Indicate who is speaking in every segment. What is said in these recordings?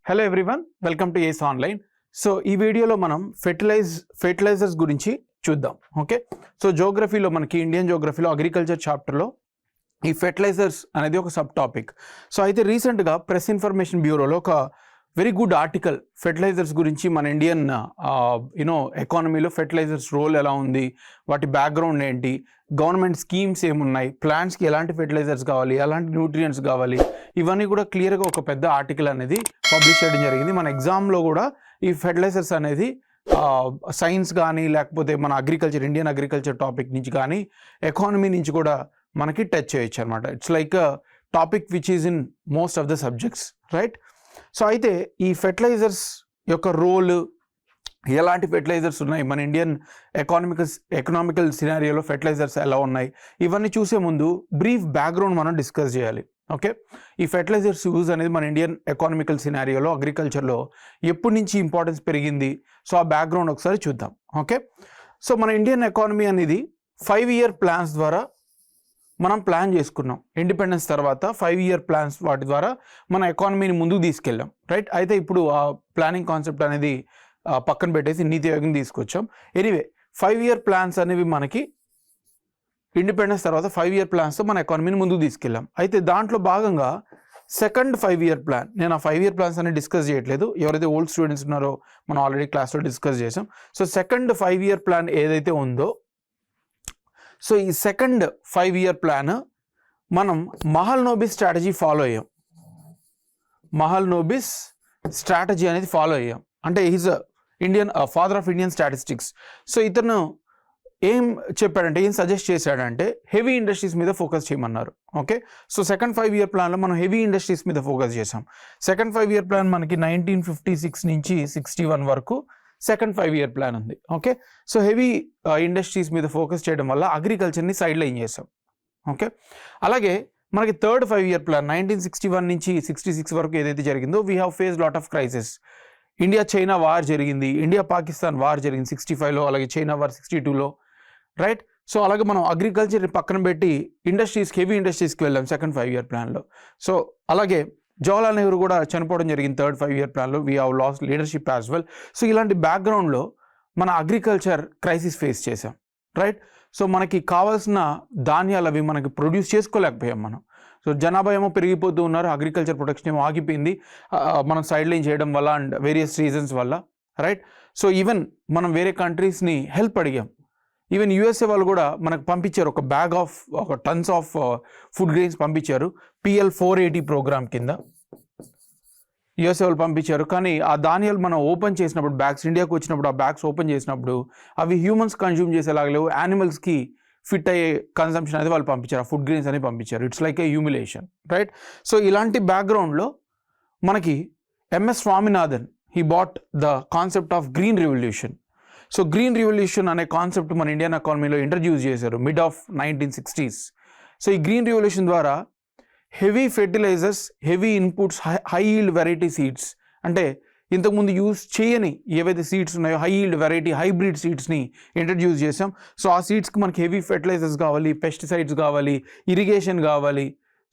Speaker 1: Hello everyone, welcome to Ace Online. So ఈ వీడియోలో మనం ఫెర్టిలైజర్స్ గురించి చూద్దాం. ఓకే, సో జోగ్రఫీలో మనకి ఇండియన్ జోగ్రఫీలో అగ్రికల్చర్ చాప్టర్లో ఈ ఫెర్టిలైజర్స్ అనేది ఒక సబ్ టాపిక్. సో అయితే రీసెంట్గా ప్రెస్ ఇన్ఫర్మేషన్ బ్యూరోలో ఒక వెరీ గుడ్ ఆర్టికల్ ఫెర్టిలైజర్స్ గురించి, మన ఇండియన్ ఎకానమీలో ఫెర్టిలైజర్స్ రోల్ ఎలా ఉంది, వాటి బ్యాక్గ్రౌండ్ ఏంటి, గవర్నమెంట్ స్కీమ్స్ ఏమున్నాయి, ప్లాంట్స్కి ఎలాంటి ఫెర్టిలైజర్స్ కావాలి, ఎలాంటి న్యూట్రియంట్స్ కావాలి, ఇవన్నీ కూడా క్లియర్గా ఒక పెద్ద ఆర్టికల్ అనేది పబ్లిష్ చేయడం జరిగింది. మన ఎగ్జామ్లో కూడా ఈ ఫెర్టిలైజర్స్ అనేది సైన్స్ కానీ లేకపోతే మన ఇండియన్ అగ్రికల్చర్ టాపిక్ నుంచి కానీ ఎకానమీ నుంచి కూడా మనకి టచ్ చేయొచ్చు అనమాట. It's like topic which is in most of the subjects, right? So అయితే ఈ ఫెర్టిలైజర్స్ యొక్క రోల్, ఎలాంటి ఫెర్టిలైజర్స్ ఉన్నాయి, మన ఇండియన్ ఎకనామికల్ సినారియోలో ఫెర్టిలైజర్స్ ఎలా ఉన్నాయి, ఇవన్నీ చూసే ముందు బ్రీఫ్ బ్యాక్గ్రౌండ్ మనం డిస్కస్ చేయాలి. ఓకే, ఈ ఫెర్టిలైజర్స్ యూజ్ అనేది మన ఇండియన్ ఎకానమికల్ సినారియోలో అగ్రికల్చర్లో ఎప్పటి నుంచి ఇంపార్టెన్స్ పెరిగింది, సో ఆ బ్యాక్గ్రౌండ్ ఒకసారి చూద్దాం. ఓకే, సో మన ఇండియన్ ఎకానమీ అనేది 5-year ప్లాన్స్ ద్వారా మనం ప్లాన్ చేసుకున్నాం. ఇండిపెండెన్స్ తర్వాత 5-year ప్లాన్స్ వాటి ద్వారా మన ఎకానమీని ముందుకు తీసుకెళ్ళాం, రైట్? అయితే ఇప్పుడు ఆ ప్లానింగ్ కాన్సెప్ట్ అనేది పక్కన పెట్టేసి నీతి ఆయోగ్ని తీసుకొచ్చాం. ఎనీవే, 5-year ప్లాన్స్ అనేవి మనకి ఇండిపెండెన్స్ తర్వాత 5-year ప్లాన్స్తో మన ఎకానమీని ముందుకు తీసుకెళ్ళాం. అయితే దాంట్లో భాగంగా సెకండ్ 5-year ప్లాన్, నేను ఆ 5-year ప్లాన్స్ అనేది డిస్కస్ చేయట్లేదు, ఎవరైతే ఓల్డ్ స్టూడెంట్స్ ఉన్నారో మనం ఆల్రెడీ క్లాస్లో డిస్కస్ చేసాం. సో సెకండ్ 5-year ప్లాన్ ఏదైతే ఉందో, సో ఈ సెకండ్ 5-year ప్లాన్ మనం మహల్నోబిస్ స్ట్రాటజీ ఫాలో అయ్యాం. మహల్నోబిస్ స్ట్రాటజీ అనేది ఫాలో అయ్యాం. అంటే is father of Indian statistics. So ఇతను ఏం చెప్పాడంటే, ఏం సజెస్ట్ చేశాడంటే హెవీ ఇండస్ట్రీస్ మీద ఫోకస్ చేయమన్నారు. ఓకే, సో సెకండ్ 5-year ప్లాన్లో మనం హెవీ ఇండస్ట్రీస్ మీద ఫోకస్ చేసాం. సెకండ్ 5-year ప్లాన్ మనకి 1956 నుంచి 61 వరకు సెకండ్ 5-year ప్లాన్ ఉంది. ఓకే, సో హెవీ ఇండస్ట్రీస్ మీద ఫోకస్ చేయడం వల్ల అగ్రికల్చర్ని సైడ్ లైన్ చేసాం. ఓకే, అలాగే మనకి థర్డ్ 5-year ప్లాన్ 1961 నుంచి 66 వరకు ఏదైతే జరిగిందో, we have face lot of crisis. India China war జరిగింది, ఇండియా పాకిస్తాన్ వార్ జరిగింది 65లో, అలాగే చైనా వార్ 62లో, రైట్? సో అలాగే మనం అగ్రికల్చర్ని పక్కన పెట్టి హెవీ ఇండస్ట్రీస్కి వెళ్ళాం సెకండ్ 5-year ప్లాన్లో. సో అలాగే జవహర్లాల్ నెహ్రూ కూడా చనిపోవడం జరిగింది థర్డ్ 5-year ప్లాన్లో. We have lost leadership as well. So ఇలాంటి బ్యాక్గ్రౌండ్లో మన అగ్రికల్చర్ క్రైసిస్ ఫేస్ చేసాం, రైట్? సో మనకి కావాల్సిన ధాన్యాలు అవి మనకి ప్రొడ్యూస్ చేసుకోలేకపోయాం మనం. సో జనాభా ఏమో పెరిగిపోతూ ఉన్నారు, అగ్రికల్చర్ ప్రొడక్షన్ ఏమో ఆగిపోయింది మనం సైడ్ లైన్ చేయడం వల్ల అండ్ వేరియస్ రీజన్స్ వల్ల, రైట్? సో ఈవెన్ మనం వేరే కంట్రీస్ని హెల్ప్ అడిగాం. ఈవెన్ యూఎస్ఏ వాళ్ళు కూడా మనకు పంపించారు, ఒక టన్స్ ఆఫ్ ఫుడ్ గ్రెయిన్స్ పంపించారు PL 480 ప్రోగ్రామ్ కింద యూఎస్ఏ వాళ్ళు పంపించారు. కానీ ఆ ధాన్యాలు మనం ఓపెన్ చేసినప్పుడు, బ్యాగ్స్ ఇండియాకి వచ్చినప్పుడు ఆ బ్యాగ్స్ ఓపెన్ చేసినప్పుడు అవి హ్యూమన్స్ కన్జ్యూమ్ చేసేలాగా లేవు, యానిమల్స్కి ఫిట్ అయ్యే కన్సంప్షన్ అనేది వాళ్ళు పంపించారు, ఆ ఫుడ్ గ్రెయిన్స్ అని పంపించారు. It's like a humiliation, right? So ఇలాంటి బ్యాక్గ్రౌండ్లో మనకి MS Swaminathan he brought the concept of green revolution. So green revolution అనే కాన్సెప్ట్ మన ఇండియన్ ఎకానమీలో ఇంట్రడ్యూస్ చేశారు మిడ్ ఆఫ్ 1960s. సో ఈ గ్రీన్ రెవల్యూషన్ ద్వారా heavy fertilizers, heavy inputs, high yield variety seeds, అంటే ఇంతకుముందు యూజ్ చేయని ఏవైతే సీడ్స్ ఉన్నాయో హై ఈల్డ్ వెరైటీ హైబ్రిడ్ సీడ్స్ని ఇంట్రడ్యూస్ చేసాం. సో ఆ సీడ్స్కి మనకి హెవీ ఫెర్టిలైజర్స్ కావాలి, పెస్టిసైడ్స్ కావాలి, ఇరిగేషన్ కావాలి.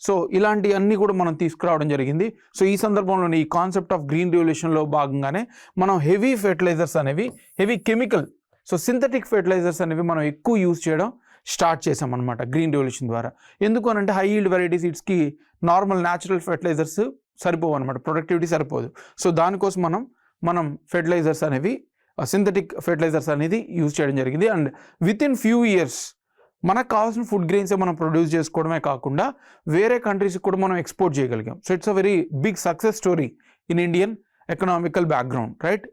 Speaker 1: సో ఇలాంటి అన్నీ కూడా మనం తీసుకురావడం జరిగింది. సో ఈ సందర్భంలోనే ఈ కాన్సెప్ట్ ఆఫ్ గ్రీన్ రెవల్యూషన్లో భాగంగానే మనం హెవీ ఫెర్టిలైజర్స్ అనేవి, heavy chemical, so synthetic fertilisers అనేవి మనం ఎక్కువ యూజ్ చేయడం స్టార్ట్ చేసాం అనమాట గ్రీన్ రెవల్యూషన్ ద్వారా. ఎందుకు అనంటే హై ఈల్డ్ వెరైటీ సీడ్స్కి నార్మల్ న్యాచురల్ ఫెర్టిలైజర్స్ సరిపోవు అనమాట, ప్రొడక్టివిటీ సరిపోదు. సో దానికోసం మనం ఫెర్టిలైజర్స్ అనేవి, సింథటిక్ ఫెర్టిలైజర్స్ అనేది యూజ్ చేయడం జరిగింది. And with in few years మనకు కావాల్సిన ఫుడ్ గ్రెయిన్సే మనం ప్రొడ్యూస్ చేసుకోవడమే కాకుండా వేరే కంట్రీస్కి కూడా మనం ఎక్స్పోర్ట్ చేయగలిగాం. So it's a very big success story in Indian economical బ్యాక్గ్రౌండ్, రైట్?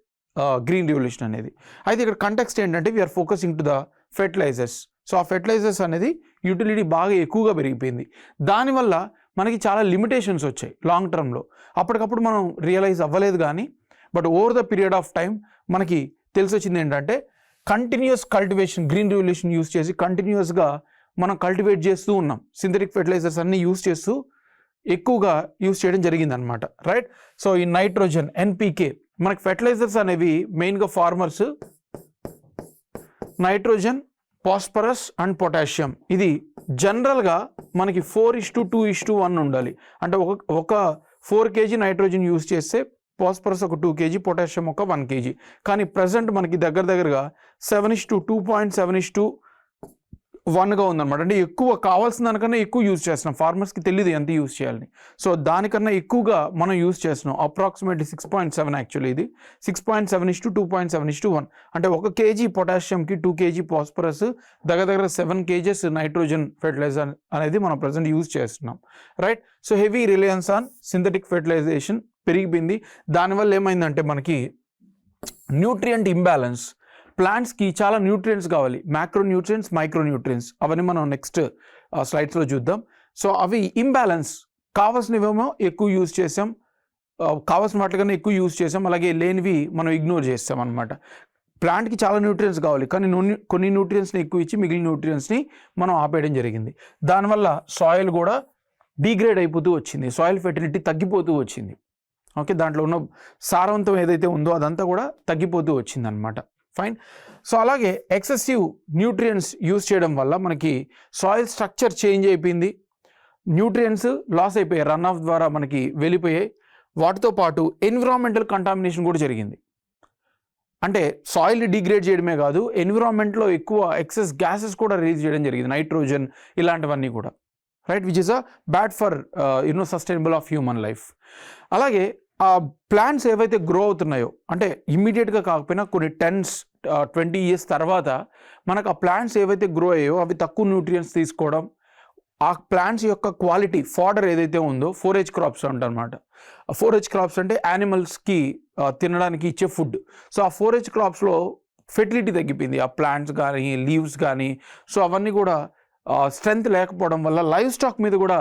Speaker 1: గ్రీన్ రెవల్యూషన్ అనేది. అయితే ఇక్కడ కంటెక్స్ట్ ఏంటంటే we are focusing to the fertilizers. So ఆ ఫెర్టిలైజర్స్ అనేది యూటిలిటీ బాగా ఎక్కువగా పెరిగిపోయింది. దానివల్ల మనకి చాలా లిమిటేషన్స్ వచ్చాయి లాంగ్ టర్మ్లో. అప్పటికప్పుడు మనం రియలైజ్ అవ్వలేదు, కానీ but over the period of time మనకి తెలిసి వచ్చింది ఏంటంటే continuous cultivation, green revolution use చేసి కంటిన్యూస్గా మనం కల్టివేట్ చేస్తూ ఉన్నాం. సింథటిక్ ఫెర్టిలైజర్స్ అన్నీ యూస్ చేస్తూ ఎక్కువగా యూస్ చేయడం జరిగిందనమాట, రైట్? సో ఈ నైట్రోజన్, NPK, మనకి ఫెర్టిలైజర్స్ అనేవి మెయిన్గా farmers nitrogen, phosphorus and potassium, ఇది జనరల్గా మనకి 4:2:1 ఉండాలి. అంటే ఒక 4 kg నైట్రోజన్ యూస్ చేస్తే ఫాస్ఫరస్ ఒక 2 kg, పొటాషియం ఒక 1 kg. కానీ ప్రజెంట్ మనకి దగ్గరగా 7:2.7:1గా ఉందన్నమాట. అంటే ఎక్కువ కావాల్సిన దానికన్నా ఎక్కువ యూజ్ చేస్తున్నాం. ఫార్మర్స్కి తెలియదు ఎంత యూజ్ చేయాలని. సో దానికన్నా ఎక్కువగా మనం యూజ్ చేస్తున్నాం. అప్రాక్సిమేట్లీ 6.7 యాక్చువల్లీ ఇది 6.7:2.7:1. అంటే 1 kg పొటాషియంకి 2 kg ఫాస్ఫరస్, దగ్గర 7 kgs నైట్రోజన్ ఫెర్టిలైజర్ అనేది మనం ప్రజెంట్ యూజ్ చేస్తున్నాం, right. So heavy Reliance on synthetic fertilisation పెరిగిపోయింది. దానివల్ల ఏమైందంటే మనకి న్యూట్రియంట్ ఇంబ్యాలెన్స్, ప్లాంట్స్కి చాలా న్యూట్రియంట్స్ కావాలి, మ్యాక్రో న్యూట్రియంట్స్, మైక్రో న్యూట్రియంట్స్, అవన్నీ మనం నెక్స్ట్ స్లైడ్స్లో చూద్దాం. సో అవి ఇంబ్యాలెన్స్, కావాల్సినవేమో ఎక్కువ యూజ్ చేసాం, కావాల్సిన వాటికన్నా ఎక్కువ యూజ్ చేసాం, అలాగే లేనివి మనం ఇగ్నోర్ చేస్తాం అనమాట. ప్లాంట్కి చాలా న్యూట్రియంట్స్ కావాలి, కానీ కొన్ని న్యూట్రియంట్స్ని ఎక్కువ ఇచ్చి మిగిలిన న్యూట్రియంట్స్ని మనం ఆపేయడం జరిగింది. దానివల్ల సాయిల్ కూడా డిగ్రేడ్ అయిపోతూ వచ్చింది, సాయిల్ ఫెర్టిలిటీ తగ్గిపోతూ వచ్చింది. ఓకే, దాంట్లో ఉన్న సారవంతం ఏదైతే ఉందో అదంతా కూడా తగ్గిపోతూ వచ్చింది అనమాట. ఫైన్. సో అలాగే ఎక్సెసివ్ న్యూట్రియంట్స్ యూజ్ చేయడం వల్ల మనకి సాయిల్ స్ట్రక్చర్ చేంజ్ అయిపోయింది, న్యూట్రియంట్స్ లాస్ అయిపోయాయి, రన్ ఆఫ్ ద్వారా మనకి వెళ్ళిపోయాయి. వాటితో పాటు ఎన్విరాన్మెంటల్ కంటామినేషన్ కూడా జరిగింది. అంటే సాయిల్ని డిగ్రేడ్ చేయడమే కాదు, ఎన్విరాన్మెంట్లో ఎక్కువ ఎక్సెస్ గ్యాసెస్ కూడా రిలీజ్ చేయడం జరిగింది, నైట్రోజన్ ఇలాంటివన్నీ కూడా, right, which is a bad for sustainable of human life. అలాగే ఆ ప్లాంట్స్ ఏవైతే గ్రో అవుతున్నాయో, అంటే ఇమ్మీడియట్గా కాకపోయినా కొన్ని 10-20 years తర్వాత మనకు ఆ ప్లాంట్స్ ఏవైతే గ్రో అయ్యాయో అవి తక్కువ న్యూట్రియంట్స్ తీసుకోవడం, ఆ ప్లాంట్స్ యొక్క క్వాలిటీ ఫాడర్ ఏదైతే ఉందో, 4H క్రాప్స్ అంటారనమాట. 4H క్రాప్స్ అంటే యానిమల్స్కి తినడానికి ఇచ్చే ఫుడ్. సో ఆ 4H క్రాప్స్లో ఫెర్టిలిటీ తగ్గిపోయింది, ఆ ప్లాంట్స్ కానీ లీవ్స్ కానీ. సో అవన్నీ కూడా స్ట్రెంగ్త్ లేకపోవడం వల్ల లైవ్ స్టాక్ మీద కూడా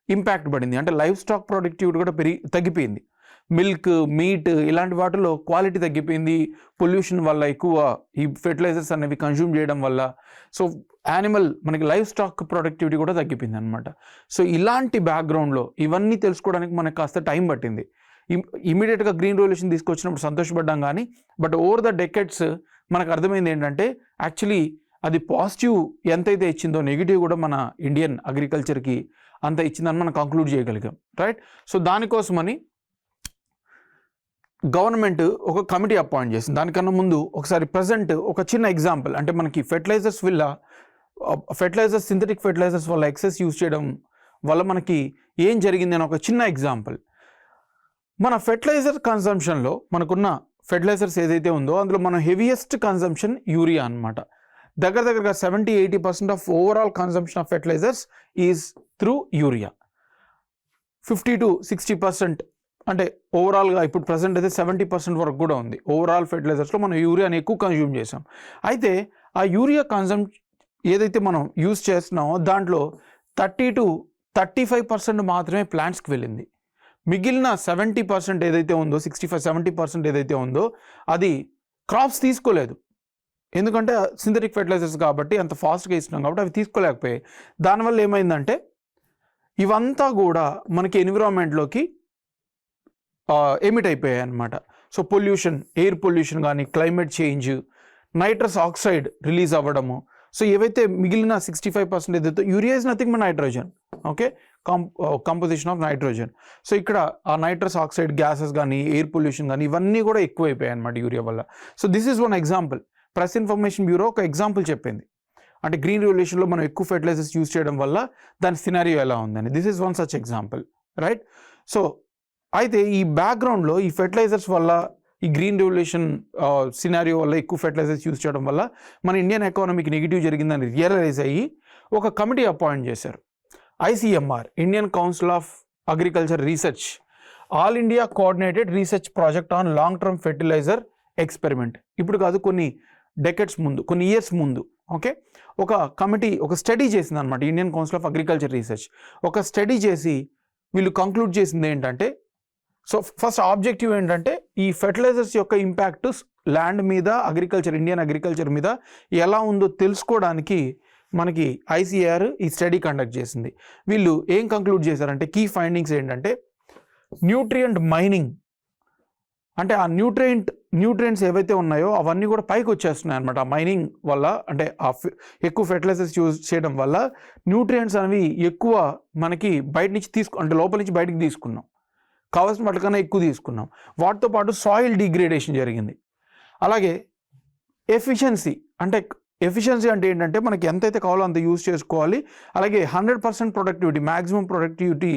Speaker 1: ఇంపాక్ట్ పడింది. అంటే లైవ్ స్టాక్ ప్రొడక్టివిటీ కూడా తగ్గిపోయింది. మిల్క్, మీట్ ఇలాంటి వాటిలో క్వాలిటీ తగ్గిపోయింది, పొల్యూషన్ వల్ల, ఎక్కువ ఈ ఫెర్టిలైజర్స్ అనేవి కన్జ్యూమ్ చేయడం వల్ల. సో యానిమల్ మనకి లైవ్ స్టాక్ ప్రొడక్టివిటీ కూడా తగ్గిపోయింది అనమాట. సో ఇలాంటి బ్యాక్గ్రౌండ్లో ఇవన్నీ తెలుసుకోవడానికి మనకు కాస్త టైం పట్టింది. ఇమీడియట్గా గ్రీన్ రెవల్యూషన్ తీసుకొచ్చినప్పుడు సంతోషపడ్డాం, కానీ బట్ ఓవర్ ద డెకెడ్స్ మనకు అర్థమైంది ఏంటంటే యాక్చువల్లీ అది పాజిటివ్ ఎంతైతే ఇచ్చిందో నెగిటివ్ కూడా మన ఇండియన్ అగ్రికల్చర్కి అంత ఇచ్చిందని మనం కంక్లూడ్ చేయగలిగాం, రైట్. సో దానికోసమని గవర్నమెంట్ ఒక కమిటీ అపాయింట్ చేసింది. దానికన్నా ముందు ఒకసారి ప్రజెంట్ ఒక చిన్న ఎగ్జాంపుల్, అంటే మనకి ఫెర్టిలైజర్స్ సింథటిక్ ఫెర్టిలైజర్స్ వల్ల ఎక్సెస్ యూజ్ చేయడం వల్ల మనకి ఏం జరిగింది అని ఒక చిన్న ఎగ్జాంపుల్. మన ఫెర్టిలైజర్ కన్సంప్షన్లో మనకున్న ఫెర్టిలైజర్స్ ఏదైతే ఉందో అందులో మన హెవియెస్ట్ కన్సంప్షన్ యూరియా అనమాట. దగ్గరగా 70-80% of overall consumption of fertilizers is through urea. 50-60% అంటే ఓవరాల్గా ఇప్పుడు ప్రజెంట్ అయితే 70% వరకు కూడా ఉంది. ఓవరాల్ ఫెర్టిలైజర్స్లో మనం యూరియాని ఎక్కువ కన్జ్యూమ్ చేసాం. అయితే ఆ యూరియా ఏదైతే మనం యూజ్ చేస్తున్నామో దాంట్లో 30-35% మాత్రమే ప్లాంట్స్కి వెళ్ళింది. మిగిలిన 70% ఏదైతే ఉందో, 65-70% ఏదైతే ఉందో అది క్రాప్స్ తీసుకోలేదు. ఎందుకంటే సింథటిక్ ఫెర్టిలైజర్స్ కాబట్టి అంత ఫాస్ట్గా ఇస్తున్నాం కాబట్టి అవి తీసుకోలేకపోయాయి. దానివల్ల ఏమైందంటే ఇవంతా కూడా మనకి ఎన్విరాన్మెంట్లోకి ఎమిట్ అయిపోయాయి అన్నమాట. సో పొల్యూషన్, ఎయిర్ పొల్యూషన్ కానీ, climate change, nitrous oxide release అవ్వడము. సో ఏవైతే మిగిలిన 65% ఏదైతే urea is nothing but nitrogen, okay, composition of nitrogen. So ఇక్కడ ఆ నైట్రస్ ఆక్సైడ్ గ్యాసెస్ కానీ, ఎయిర్ పొల్యూషన్ కానీ ఇవన్నీ కూడా ఎక్కువైపోయాయి అన్నమాట యూరియా వల్ల. So this is one example. Press information bureau ఒక ఎగ్జాంపుల్ చెప్పింది, అంటే గ్రీన్ రెవల్యూషన్లో మనం ఎక్కువ ఫెర్టిలైజర్స్ యూజ్ చేయడం వల్ల దాని సినారియో ఎలా ఉందని. This is one such example, right. So అయితే ఈ బ్యాక్గ్రౌండ్లో ఈ ఫెర్టిలైజర్స్ వల్ల, ఈ గ్రీన్ రెవల్యూషన్ సినారియో వల్ల ఎక్కువ ఫెర్టిలైజర్స్ యూజ్ చేయడం వల్ల మన ఇండియన్ ఎకానమీకి నెగిటివ్ జరిగిందని రియలైజ్ అయ్యి ఒక కమిటీ అపాయింట్ చేశారు. ICMR, Indian council of agriculture research, all India coordinated research project on long term fertilizer experiment. ఇప్పుడు కాదు, కొన్ని డెకెడ్స్ ముందు, కొన్ని ఇయర్స్ ముందు, ఓకే, ఒక కమిటీ ఒక స్టడీ చేసింది అనమాట. Indian council of agriculture research ఒక స్టడీ చేసి వీళ్ళు కంక్లూడ్ చేసింది ఏంటంటే, సో ఫస్ట్ ఆబ్జెక్టివ్ ఏంటంటే ఈ ఫెర్టిలైజర్స్ యొక్క ఇంపాక్ట్ ల్యాండ్ మీద, అగ్రికల్చర్, ఇండియన్ అగ్రికల్చర్ మీద ఎలా ఉందో తెలుసుకోవడానికి మనకి ICAR ఈ స్టడీ కండక్ట్ చేసింది. వీళ్ళు ఏం కంక్లూడ్ చేశారంటే, కీ ఫైండింగ్స్ ఏంటంటే న్యూట్రియంట్ మైనింగ్, అంటే ఆ న్యూట్రియంట్స్ ఏవైతే ఉన్నాయో అవన్నీ కూడా పైకి వచ్చేస్తున్నాయి అనమాట ఆ మైనింగ్ వల్ల. అంటే ఆ ఎక్కువ ఫెర్టిలైజర్స్ యూజ్ చేయడం వల్ల న్యూట్రియంట్స్ అనేవి ఎక్కువ మనకి బయట నుంచి అంటే లోపల నుంచి బయటికి తీసుకున్నాం. కావాల్సిన వాటికన్నా ఎక్కువ తీసుకున్నాం. వాటితో పాటు సాయిల్ డిగ్రేడేషన్ జరిగింది. అలాగే ఎఫిషియన్సీ అంటే ఏంటంటే మనకి ఎంతైతే కావాలో అంత యూజ్ చేసుకోవాలి. అలాగే 100% ప్రొడక్టివిటీ, మ్యాక్సిమం ప్రొడక్టివిటీ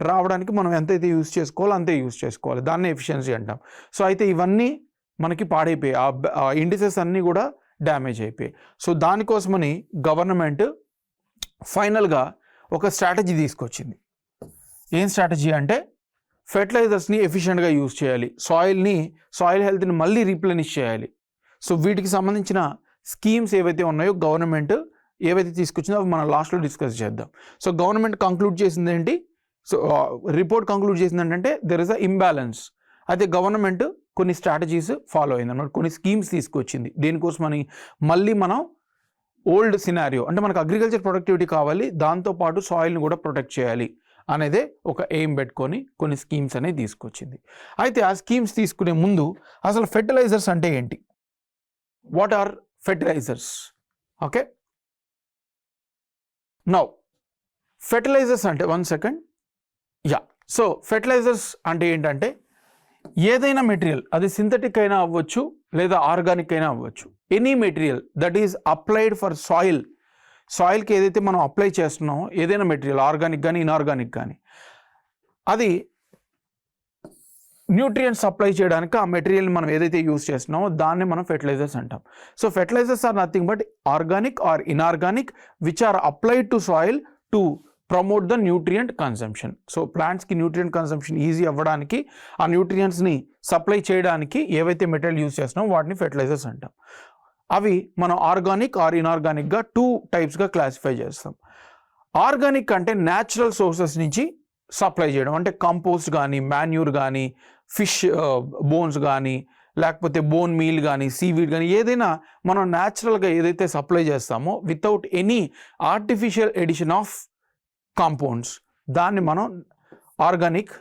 Speaker 1: రావడానికి మనం ఎంతైతే యూజ్ చేసుకోవాలో అంతే యూజ్ చేసుకోవాలి. దాన్ని ఎఫిషియన్సీ అంటాం. సో అయితే ఇవన్నీ మనకి పాడైపోయాయి, ఆ ఇండిసెస్ అన్నీ కూడా డ్యామేజ్ అయిపోయాయి. సో దానికోసమని గవర్నమెంట్ ఫైనల్గా ఒక స్ట్రాటజీ తీసుకొచ్చింది. ఏం స్ట్రాటజీ అంటే ఫెర్టిలైజర్స్ని ఎఫిషియెంట్గా యూజ్ చేయాలి, సాయిల్ హెల్త్ని మళ్ళీ రీప్లెనిష్ చేయాలి. సో వీటికి సంబంధించిన స్కీమ్స్ ఏవైతే ఉన్నాయో గవర్నమెంట్ ఏవైతే తీసుకొచ్చిందో అవి మనం లాస్ట్లో డిస్కస్ చేద్దాం. సో గవర్నమెంట్ కంక్లూడ్ చేసింది ఏంటి, సో రిపోర్ట్ కంక్లూడ్ చేసింది ఏంటంటే దెర్ ఇస్ అ ఇంబ్యాలెన్స్. అయితే గవర్నమెంట్ కొన్ని స్ట్రాటజీస్ ఫాలో అయింది అన్నమాట, కొన్ని స్కీమ్స్ తీసుకొచ్చింది. దేనికోసమని మళ్ళీ మనం ఓల్డ్ సినారియో అంటే మనకు అగ్రికల్చర్ ప్రొడక్టివిటీ కావాలి, దాంతోపాటు సాయిల్ని కూడా ప్రొటెక్ట్ చేయాలి అనేదే ఒక ఎయిమ్ పెట్టుకొని కొన్ని స్కీమ్స్ అనేది తీసుకొచ్చింది. అయితే ఆ స్కీమ్స్ తీసుకునే ముందు అసలు ఫెర్టిలైజర్స్ అంటే ఏంటి, what are fertilizers? Okay, now fertilizers అంటే సో ఫెర్టిలైజర్స్ అంటే ఏంటంటే ఏదైనా మెటీరియల్, అది సింథటిక్ అయినా అవ్వచ్చు లేదా ఆర్గానిక్ అయినా అవ్వచ్చు, any material that is applied for సాయిల్కి ఏదైతే మనం అప్లై చేస్తున్నామో ఏదైనా మెటీరియల్, ఆర్గానిక్ కానీ ఇన్ఆర్గానిక్ కానీ, అది న్యూట్రియంట్స్ సప్లై చేయడానికి ఆ మెటీరియల్ని మనం ఏదైతే యూజ్ చేస్తున్నామో దాన్ని మనం ఫెర్టిలైజర్స్ అంటాం. So fertilizers are nothing but organic or inorganic which are applied to soil to promote the nutrient consumption. So ప్లాంట్స్కి న్యూట్రియంట్ కన్సంప్షన్ ఈజీ అవ్వడానికి, ఆ న్యూట్రియంట్స్ని సప్లై చేయడానికి ఏవైతే మెటీరియల్ యూజ్ చేస్తున్నామో వాటిని ఫెర్టిలైజర్స్ అంటాం. అవి మనం ఆర్గానిక్ ఆర్ ఇన్ఆర్గానిక్గా 2 టైప్స్గా క్లాసిఫై చేస్తాం. ఆర్గానిక్ అంటే న్యాచురల్ సోర్సెస్ నుంచి సప్లై చేయడం, అంటే కంపోస్ట్ కానీ, మాన్యూర్ కానీ, ఫిష్ బోన్స్ కానీ, లేకపోతే బోన్ మీల్ కానీ, సీవీడ్ కానీ, ఏదైనా మనం న్యాచురల్గా ఏదైతే సప్లై చేస్తామో without any artificial addition of compounds, దాన్ని మనం ఆర్గానిక్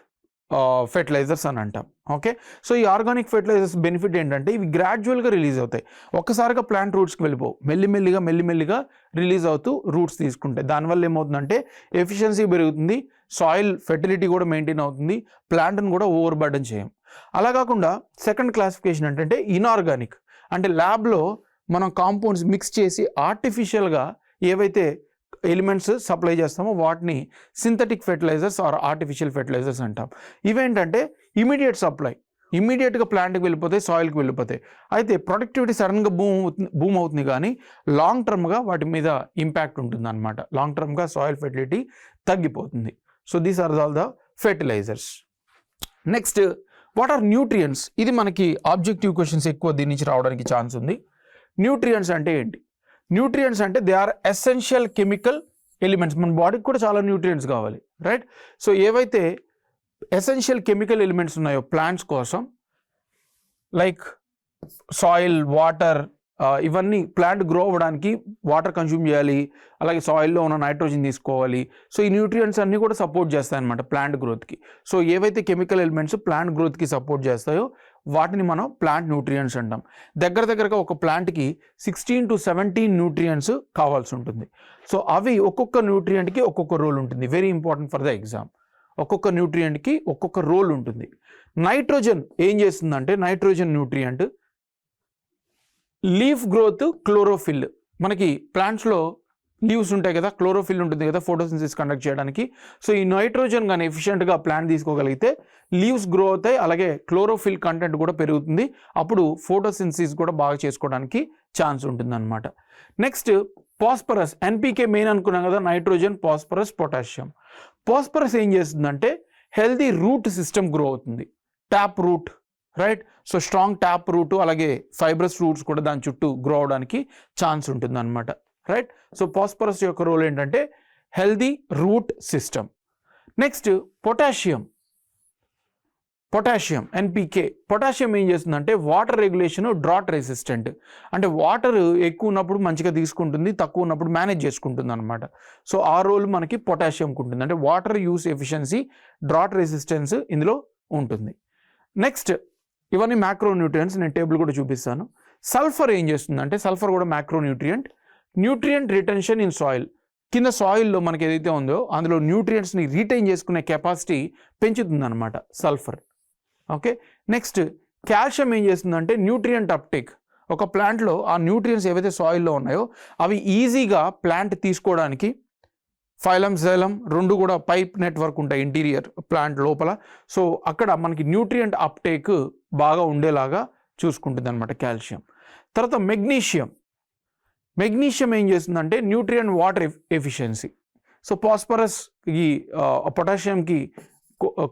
Speaker 1: ఫెర్టిలైజర్స్ అని అంటాం. ఓకే, సో ఈ ఆర్గానిక్ ఫెర్టిలైజర్స్ బెనిఫిట్ ఏంటంటే ఇవి గ్రాడ్యువల్గా రిలీజ్ అవుతాయి, ఒక్కసారిగా ప్లాంట్ రూట్స్కి వెళ్ళిపోవు, మెల్లిమెల్లిగా రిలీజ్ అవుతూ రూట్స్ తీసుకుంటాయి. దానివల్ల ఏమవుతుందంటే ఎఫిషియన్సీ పెరుగుతుంది, సాయిల్ ఫెర్టిలిటీ కూడా మెయింటైన్ అవుతుంది, ప్లాంట్ని కూడా ఓవర్ బర్డన్ చేయం. అలా కాకుండా సెకండ్ క్లాసిఫికేషన్ ఏంటంటే ఇన్ఆర్గానిక్, అంటే ల్యాబ్లో మనం కాంపౌండ్స్ మిక్స్ చేసి ఆర్టిఫిషియల్గా ఏవైతే ఎలిమెంట్స్ సప్లై చేస్తామో వాటిని synthetic fertilizers or artificial fertilizers అంటాం. ఇవేంటంటే ఇమీడియట్ సప్లై, ఇమీడియట్గా ప్లాంట్కి వెళ్ళిపోతాయి, సాయిల్కి వెళ్ళిపోతాయి. అయితే ప్రొడక్టివిటీ సడన్గా బూమ్ అవుతుంది కానీ లాంగ్ టర్మ్గా వాటి మీద ఇంపాక్ట్ ఉంటుంది అనమాట, లాంగ్ టర్మ్గా సాయిల్ ఫెర్టిలిటీ తగ్గిపోతుంది. So these are all the fertilizers. Next, what are nutrients? ఇది మనకి ఆబ్జెక్టివ్ క్వశ్చన్స్ ఎక్కువ దీని నుంచి రావడానికి ఛాన్స్ ఉంది. న్యూట్రియంట్స్ అంటే ఏంటి? న్యూట్రియంట్స్ అంటే they are essential chemical elements. మన బాడీకి కూడా చాలా న్యూట్రియంట్స్ కావాలి, రైట్? సో ఏవైతే ఎసెన్షియల్ కెమికల్ ఎలిమెంట్స్ ఉన్నాయో ప్లాంట్స్ కోసం, లైక్ సాయిల్, వాటర్, ఇవన్నీ ప్లాంట్ గ్రో అవ్వడానికి వాటర్ కన్జ్యూమ్ చేయాలి, అలాగే సాయిల్లో ఉన్న నైట్రోజన్ తీసుకోవాలి. సో ఈ న్యూట్రియంట్స్ అన్నీ కూడా సపోర్ట్ చేస్తాయి అన్నమాట ప్లాంట్ గ్రోత్కి. సో ఏవైతే కెమికల్ ఎలిమెంట్స్ ప్లాంట్ గ్రోత్కి సపోర్ట్ చేస్తాయో వాటిని మనం ప్లాంట్ న్యూట్రియంట్స్ అంటాం. దగ్గరగా ఒక ప్లాంట్కి 16 to 17 న్యూట్రియంట్స్ కావాల్సి ఉంటుంది. సో అవి ఒక్కొక్క న్యూట్రియంట్కి ఒక్కొక్క రోల్ ఉంటుంది. Very important for the exam. ఒక్కొక్క న్యూట్రియంట్కి ఒక్కొక్క రోల్ ఉంటుంది. నైట్రోజన్ ఏం చేస్తుందంటే, nitrogen nutrient leaf growth, chlorophyll. మనకి ప్లాంట్స్లో లీవ్స్ ఉంటాయి కదా, క్లోరోఫిల్ ఉంటుంది కదా ఫోటోసింథసిస్ కండక్ట్ చేయడానికి. సో ఈ నైట్రోజన్ కానీ ఎఫిషియెంట్గా ప్లాంట్ తీసుకోగలిగితే లీవ్స్ గ్రో అవుతాయి, అలాగే క్లోరోఫిల్ కంటెంట్ కూడా పెరుగుతుంది. అప్పుడు ఫోటోసింథసిస్ కూడా బాగా చేసుకోవడానికి ఛాన్స్ ఉంటుంది అనమాట. నెక్స్ట్, పాస్పరస్, ఎన్పీకే మెయిన్ అనుకున్నాం కదా, నైట్రోజన్, పాస్పరస్, పొటాషియం. పాస్పరస్ ఏం చేస్తుందంటే హెల్దీ రూట్ సిస్టమ్ గ్రో అవుతుంది, tap route, right? So strong tap route, అలాగే ఫైబ్రస్ రూట్స్ కూడా దాని చుట్టూ గ్రో అవడానికి ఛాన్స్ ఉంటుంది అనమాట, రైట్? సో పాస్పరస్ యొక్క రోల్ ఏంటంటే healthy root system. Next, potassium, NPK. Potassium ఏం చేస్తుందంటే వాటర్ రెగ్యులేషన్, డ్రాట్ రెసిస్టెంట్. అంటే వాటర్ ఎక్కువ ఉన్నప్పుడు మంచిగా తీసుకుంటుంది, తక్కువ ఉన్నప్పుడు మేనేజ్ చేసుకుంటుంది అనమాట. సో ఆ రోల్ మనకి పొటాషియంకి ఉంటుంది, అంటే water use efficiency, drought resistance ఇందులో ఉంటుంది. నెక్స్ట్, ఇవన్నీ మ్యాక్రో న్యూట్రియంట్స్, నేను టేబుల్ కూడా చూపిస్తాను. సల్ఫర్ ఏం చేస్తుందంటే, సల్ఫర్ కూడా macro nutrient retention in soil. కింద సాయిల్లో మనకి ఏదైతే ఉందో అందులో న్యూట్రియంట్స్ని రీటైన్ చేసుకునే కెపాసిటీ పెంచుతుందన్నమాట సల్ఫర్. ఓకే, నెక్స్ట్ కాల్షియం ఏం చేస్తుందంటే న్యూట్రియంట్ అప్టేక్. ఒక ప్లాంట్లో ఆ న్యూట్రియంట్స్ ఏవైతే సాయిల్లో ఉన్నాయో అవి ఈజీగా ప్లాంట్ తీసుకోవడానికి ఫైలం జైలం రెండు కూడా పైప్ నెట్వర్క్ ఉంటాయి ఇంటీరియర్ ప్లాంట్ లోపల. సో అక్కడ మనకి న్యూట్రియంట్ అప్టేక్ బాగా ఉండేలాగా చూసుకుంటుంది అనమాట కాల్షియం. తర్వాత మెగ్నీషియం ఏం చేస్తుందంటే న్యూట్రియంట్ వాటర్ ఎఫిషియన్సీ. సో ఫాస్ఫరస్కి పొటాషియంకి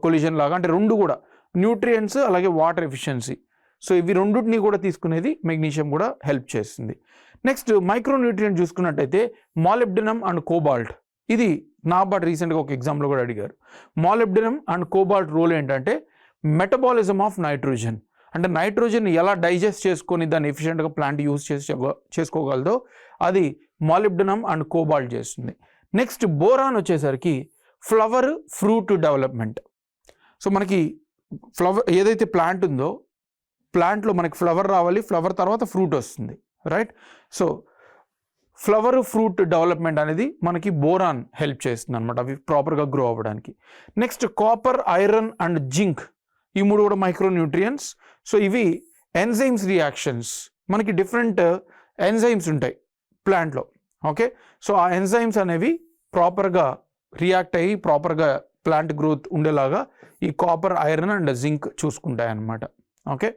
Speaker 1: కొలిజన్ లాగా, అంటే రెండు కూడా న్యూట్రియంట్స్ అలాగే వాటర్ ఎఫిషియన్సీ. సో ఇవి రెండింటిని కూడా తీసుకునేది మెగ్నీషియం కూడా హెల్ప్ చేస్తుంది. నెక్స్ట్ మైక్రో న్యూట్రియంట్ చూసుకున్నట్టయితే మాలిబ్డినం అండ్ కోబాల్ట్. ఇది నాబార్డ్ రీసెంట్గా ఒక ఎగ్జామ్లో కూడా అడిగారు. మాలిబ్డినం అండ్ కోబాల్ట్ రోల్ ఏంటంటే మెటబాలిజం ఆఫ్ నైట్రోజన్, అంటే నైట్రోజన్ ఎలా డైజెస్ట్ చేసుకొని దాన్ని ఎఫిషియెంట్గా ప్లాంట్ యూజ్ చేసుకోగలదో అది మాలిబ్డినం అండ్ కోబాల్ట్ చేస్తుంది. నెక్స్ట్ బోరాన్ వచ్చేసరికి ఫ్లవర్ ఫ్రూట్ డెవలప్మెంట్. సో మనకి ఫ్లవర్ ఏదైతే ప్లాంట్ ఉందో ప్లాంట్లో మనకి ఫ్లవర్ రావాలి, ఫ్లవర్ తర్వాత ఫ్రూట్ వస్తుంది, right? So flower fruit development అనేది మనకి బోరాన్ హెల్ప్ చేస్తుంది అనమాట, అవి ప్రాపర్గా గ్రో అవ్వడానికి. Next copper, iron and zinc, ఈ మూడు కూడా మైక్రో న్యూట్రియంట్స్. సో ఇవి ఎంజైమ్స్ రియాక్షన్స్, మనకి డిఫరెంట్ ఎంజైమ్స్ ఉంటాయి ప్లాంట్లో. ఓకే, సో ఆ ఎంజైమ్స్ అనేవి ప్రాపర్గా రియాక్ట్ అయ్యి ప్రాపర్గా ప్లాంట్ గ్రోత్ ఉండేలాగా ఈ కాపర్, ఐరన్ అండ్ జింక్ చూసుకుంటాయి అన్నమాట. ఓకే,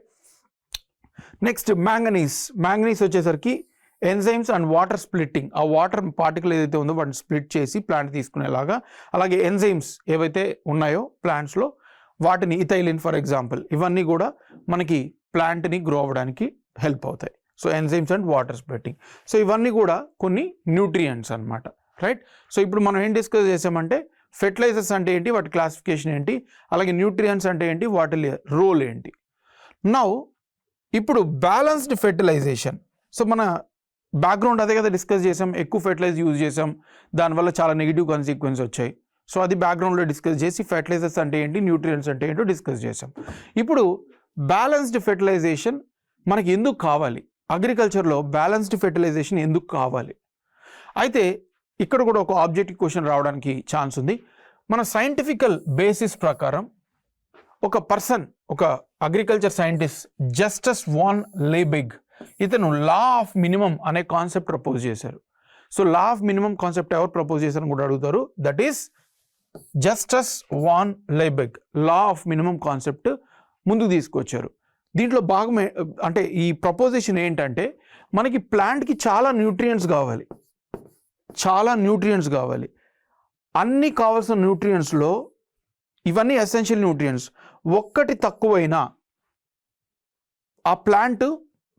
Speaker 1: నెక్స్ట్ మ్యాంగనీస్ వచ్చేసరికి ఎంజైమ్స్ అండ్ వాటర్ స్ప్లిట్టింగ్, ఆ వాటర్ పార్టికల్ ఏదైతే ఉందో వాటిని స్ప్లిట్ చేసి ప్లాంట్ తీసుకునేలాగా, అలాగే ఎంజైమ్స్ ఏవైతే ఉన్నాయో ప్లాంట్స్లో వాటిని ఇథైలిన్ ఫర్ ఎగ్జాంపుల్, ఇవన్నీ కూడా మనకి ప్లాంట్ని గ్రో అవ్వడానికి హెల్ప్ అవుతాయి. So enzymes and water splitting, so ఇవన్నీ కూడా కొన్ని న్యూట్రియంట్స్ అన్నమాట, రైట్? సో ఇప్పుడు మనం ఏం డిస్కస్ చేసామంటే ఫెర్టిలైజర్స్ అంటే ఏంటి, వాటి క్లాసిఫికేషన్ ఏంటి, అలాగే న్యూట్రియంట్స్ అంటే ఏంటి, వాటి రోల్ ఏంటి. నౌ ఇప్పుడు బ్యాలెన్స్డ్ ఫెర్టిలైజేషన్. సో మన బ్యాక్గ్రౌండ్ అదే కదా డిస్కస్ చేసాం, ఎక్కువ ఫెర్టిలైజర్ యూజ్ చేసాం, దానివల్ల చాలా నెగిటివ్ కాన్సిక్వెన్స్ వచ్చాయి. సో అది బ్యాక్గ్రౌండ్లో డిస్కస్ చేసి ఫెర్టిలైజర్స్ అంటే ఏంటి, న్యూట్రియంట్స్ అంటే ఏంటో డిస్కస్ చేసాం. ఇప్పుడు బ్యాలెన్స్డ్ ఫెర్టిలైజేషన్ మనకి ఎందుకు కావాలి, అగ్రికల్చర్లో బ్యాలెన్స్డ్ ఫెర్టిలైజేషన్ ఎందుకు కావాలి? అయితే ఇక్కడ కూడా ఒక ఆబ్జెక్టివ్ క్వశ్చన్ రావడానికి ఛాన్స్ ఉంది. మన సైంటిఫికల్ బేసిస్ ప్రకారం ఒక పర్సన్, ఒక agriculture scientist Justus von Liebig, ఇతను లా ఆఫ్ మినిమం అనే కాన్సెప్ట్ ప్రపోజ్ చేశారు. So law of minimum concept ఎవరు ప్రపోజ్ చేశారని కూడా అడుగుతారు. That is Justus von Liebig law of minimum concept ముందుకు తీసుకొచ్చారు. దీంట్లో భాగమే అంటే ఈ ప్రపోజిషన్ ఏంటంటే మనకి ప్లాంట్కి చాలా న్యూట్రియంట్స్ కావాలి. అన్ని కావాల్సిన న్యూట్రియంట్స్లో ఇవన్నీ ఎసెన్షియల్ న్యూట్రియంట్స్, ఒక్కటి తక్కువైనా ఆ ప్లాంట్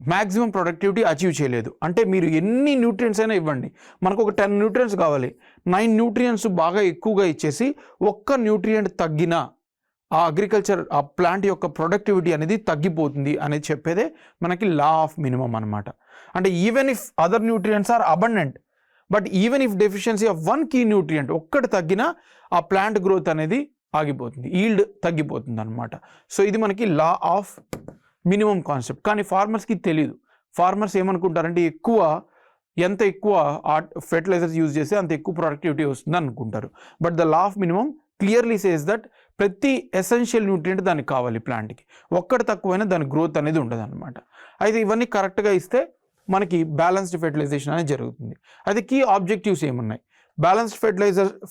Speaker 1: మ్యాక్సిమం ప్రొడక్టివిటీ అచీవ్ చేయలేదు. అంటే మీరు ఎన్ని న్యూట్రియంట్స్ అయినా ఇవ్వండి, మనకు ఒక 10 న్యూట్రియంట్స్ కావాలి, 9 న్యూట్రియంట్స్ బాగా ఎక్కువగా ఇచ్చేసి ఒక్క న్యూట్రియంట్ తగ్గినా ఆ అగ్రికల్చర్ ఆ ప్లాంట్ యొక్క ప్రొడక్టివిటీ అనేది తగ్గిపోతుంది అనేది చెప్పేదే మనకి లా ఆఫ్ మినిమం అనమాట. అంటే even if other nutrients are abundant, but even if deficiency of one key nutrient ఒక్కటి తగ్గినా ఆ ప్లాంట్ గ్రోత్ అనేది ఆగిపోతుంది, ఈల్డ్ తగ్గిపోతుంది అనమాట. సో ఇది మనకి లా ఆఫ్ మినిమం కాన్సెప్ట్. కానీ ఫార్మర్స్కి తెలియదు. ఫార్మర్స్ ఏమనుకుంటారంటే ఎంత ఎక్కువ ఫెర్టిలైజర్స్ యూజ్ చేస్తే అంత ఎక్కువ ప్రొడక్టివిటీ వస్తుంది అనుకుంటారు. But the law of minimum clearly says that ప్రతి ఎసెన్షియల్ న్యూట్రియంట్ దానికి కావాలి ప్లాంట్కి, ఒక్కటి తక్కువైనా దాని గ్రోత్ అనేది ఉండదు అనమాట. అయితే ఇవన్నీ కరెక్ట్గా ఇస్తే మనకి బ్యాలెన్స్డ్ ఫెర్టిలైజేషన్ అనేది జరుగుతుంది. అయితే కీ ఆబ్జెక్టివ్స్ ఏమున్నాయి బ్యాలెన్స్డ్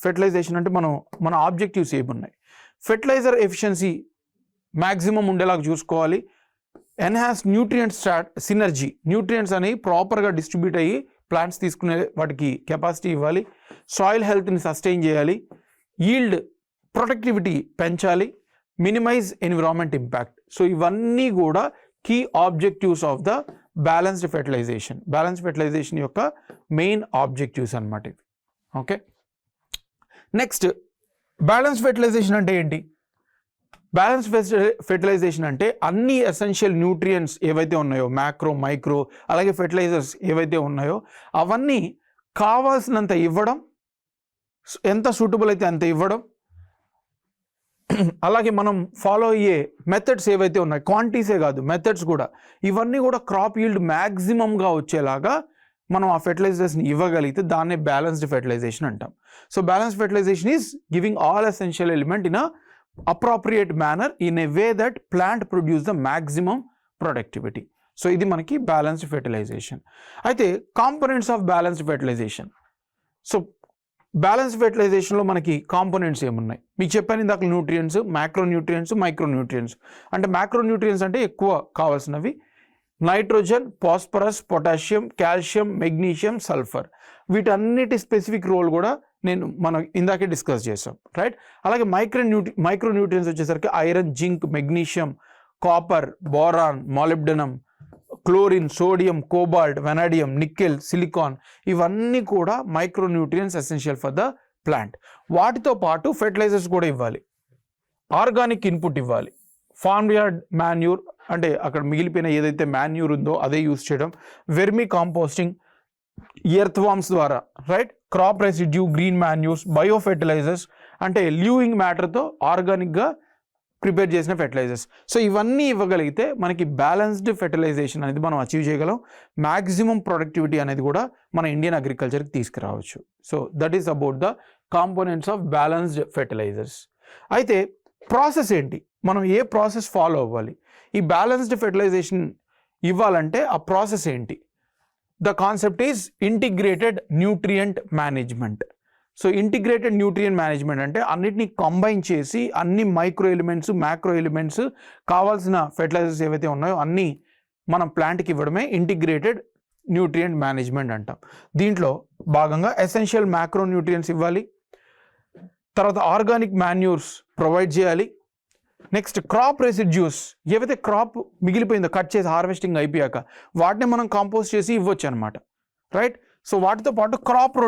Speaker 1: ఫెర్టిలైజేషన్ అంటే మన ఆబ్జెక్టివ్స్ ఏమున్నాయి? ఫెర్టిలైజర్ ఎఫిషియన్సీ మ్యాక్సిమం ఉండేలాగా చూసుకోవాలి. ఎన్హాన్స్ న్యూట్రియంట్ సినర్జీ, న్యూట్రియంట్స్ అనేవి ప్రాపర్గా డిస్ట్రిబ్యూట్ అయ్యి ప్లాంట్స్ తీసుకునే వాటికి కెపాసిటీ ఇవ్వాలి. సాయిల్ హెల్త్ని సస్టైన్ చేయాలి. ఈల్డ్ ప్రొడక్టివిటీ పెంచాలి. Minimize environment impact. సో ఇవన్నీ కూడా key objectives of the balanced fertilization యొక్క మెయిన్ ఆబ్జెక్టివ్స్ అన్నమాట ఇవి. ఓకే, నెక్స్ట్ బ్యాలెన్స్ ఫెర్టిలైజేషన్ అంటే ఏంటి? బ్యాలెన్స్ ఫెర్టిలైజేషన్ అంటే అన్ని ఎసెన్షియల్ న్యూట్రియంట్స్ ఏవైతే ఉన్నాయో, మ్యాక్రో, మైక్రో, అలాగే ఫెర్టిలైజర్స్ ఏవైతే ఉన్నాయో అవన్నీ కావాల్సినంత ఇవ్వడం, ఎంత సూటబుల్ అయితే అంత ఇవ్వడం, అలాగే మనం ఫాలో అయ్యే మెథడ్స్ ఏవైతే ఉన్నాయి, క్వాంటిటీసే కాదు మెథడ్స్ కూడా, ఇవన్నీ కూడా క్రాప్ ఈల్డ్ మ్యాక్సిమంగా వచ్చేలాగా మనం ఆ ఫెర్టిలైజర్స్ని ఇవ్వగలిగితే దాన్నే బ్యాలెన్స్డ్ ఫెర్టిలైజేషన్ అంటాం. So balanced fertilisation is giving all essential element in a appropriate manner in a way that plant produce the maximum productivity. So ఇది మనకి బ్యాలెన్స్డ్ ఫెర్టిలైజేషన్. అయితే components of balanced fertilization. So balanced ఫెర్టిలైజేషన్లో మనకి components ఏమున్నాయి మీకు చెప్పాను ఇందాక, nutrients, macronutrients, micronutrients. అంటే మ్యాక్రోన్యూట్రియంట్స్ అంటే ఎక్కువ కావాల్సినవి nitrogen, phosphorus, potassium, calcium, magnesium, sulphur. వీటన్నిటి స్పెసిఫిక్ రోల్ కూడా మనం ఇందాకే డిస్కస్ చేసాం, రైట్. అలాగే మైక్రోన్యూట్రియంట్స్ వచ్చేసరికి iron, zinc, magnesium, copper, boron, molybdenum, chlorine, sodium, cobalt, vanadium, nickel, silicon, ఇవన్నీ కూడా micronutrients essential for the plant. వాటితో పాటు ఫెర్టిలైజర్స్ కూడా ఇవ్వాలి, ఆర్గానిక్ ఇన్పుట్ ఇవ్వాలి, ఫార్మ్ యార్డ్ మాన్యూర్ అంటే అక్కడ మిగిలిపోయిన ఏదైతే మాన్యూర్ ఉందో అదే యూస్ చేయడం, వెర్మీ కాంపోస్టింగ్, ఎర్త్ వామ్స్ ద్వారా, right, crop residue, green manures, bio fertilizers అంటే ల్యూయింగ్ మ్యాటర్తో ఆర్గానిక్గా ప్రిపేర్ చేసిన ఫెర్టిలైజర్స్. సో ఇవన్నీ ఇవ్వగలిగితే మనకి బ్యాలెన్స్డ్ ఫెర్టిలైజేషన్ అనేది మనం అచీవ్ చేయగలం. మ్యాక్సిమం ప్రొడక్టివిటీ అనేది కూడా మన ఇండియన్ అగ్రికల్చర్కి తీసుకురావచ్చు. So that is about the components of balanced fertilizers. అయితే ప్రాసెస్ ఏంటి, మనం ఏ ప్రాసెస్ ఫాలో అవ్వాలి, ఈ బ్యాలెన్స్డ్ ఫెర్టిలైజేషన్ ఇవ్వాలంటే ఆ ప్రాసెస్ ఏంటి? The concept is integrated nutrient management. So integrated nutrient management అంటే అన్నిటినీ కంబైన్ చేసి అన్ని మైక్రో ఎలిమెంట్స్, మ్యాక్రో ఎలిమెంట్స్, కావాల్సిన ఫెర్టిలైజర్స్ ఏవైతే ఉన్నాయో అన్నీ మనం ప్లాంట్కి ఇవ్వడమే ఇంటిగ్రేటెడ్ న్యూట్రియంట్ మేనేజ్మెంట్ అంటాం. దీంట్లో భాగంగా ఎసెన్షియల్ మ్యాక్రో న్యూట్రియంట్స్ ఇవ్వాలి, తర్వాత ఆర్గానిక్ మాన్యూర్స్ ప్రొవైడ్ చేయాలి, నెక్స్ట్ క్రాప్ రెసిడ్యూస్ ఏవైతే క్రాప్ మిగిలిపోయిందో కట్ చేసి హార్వెస్టింగ్ అయిపోయాక వాటిని మనం కాంపోస్ట్ చేసి ఇవ్వచ్చు అనమాట, రైట్. సో వాటితో పాటు క్రాప్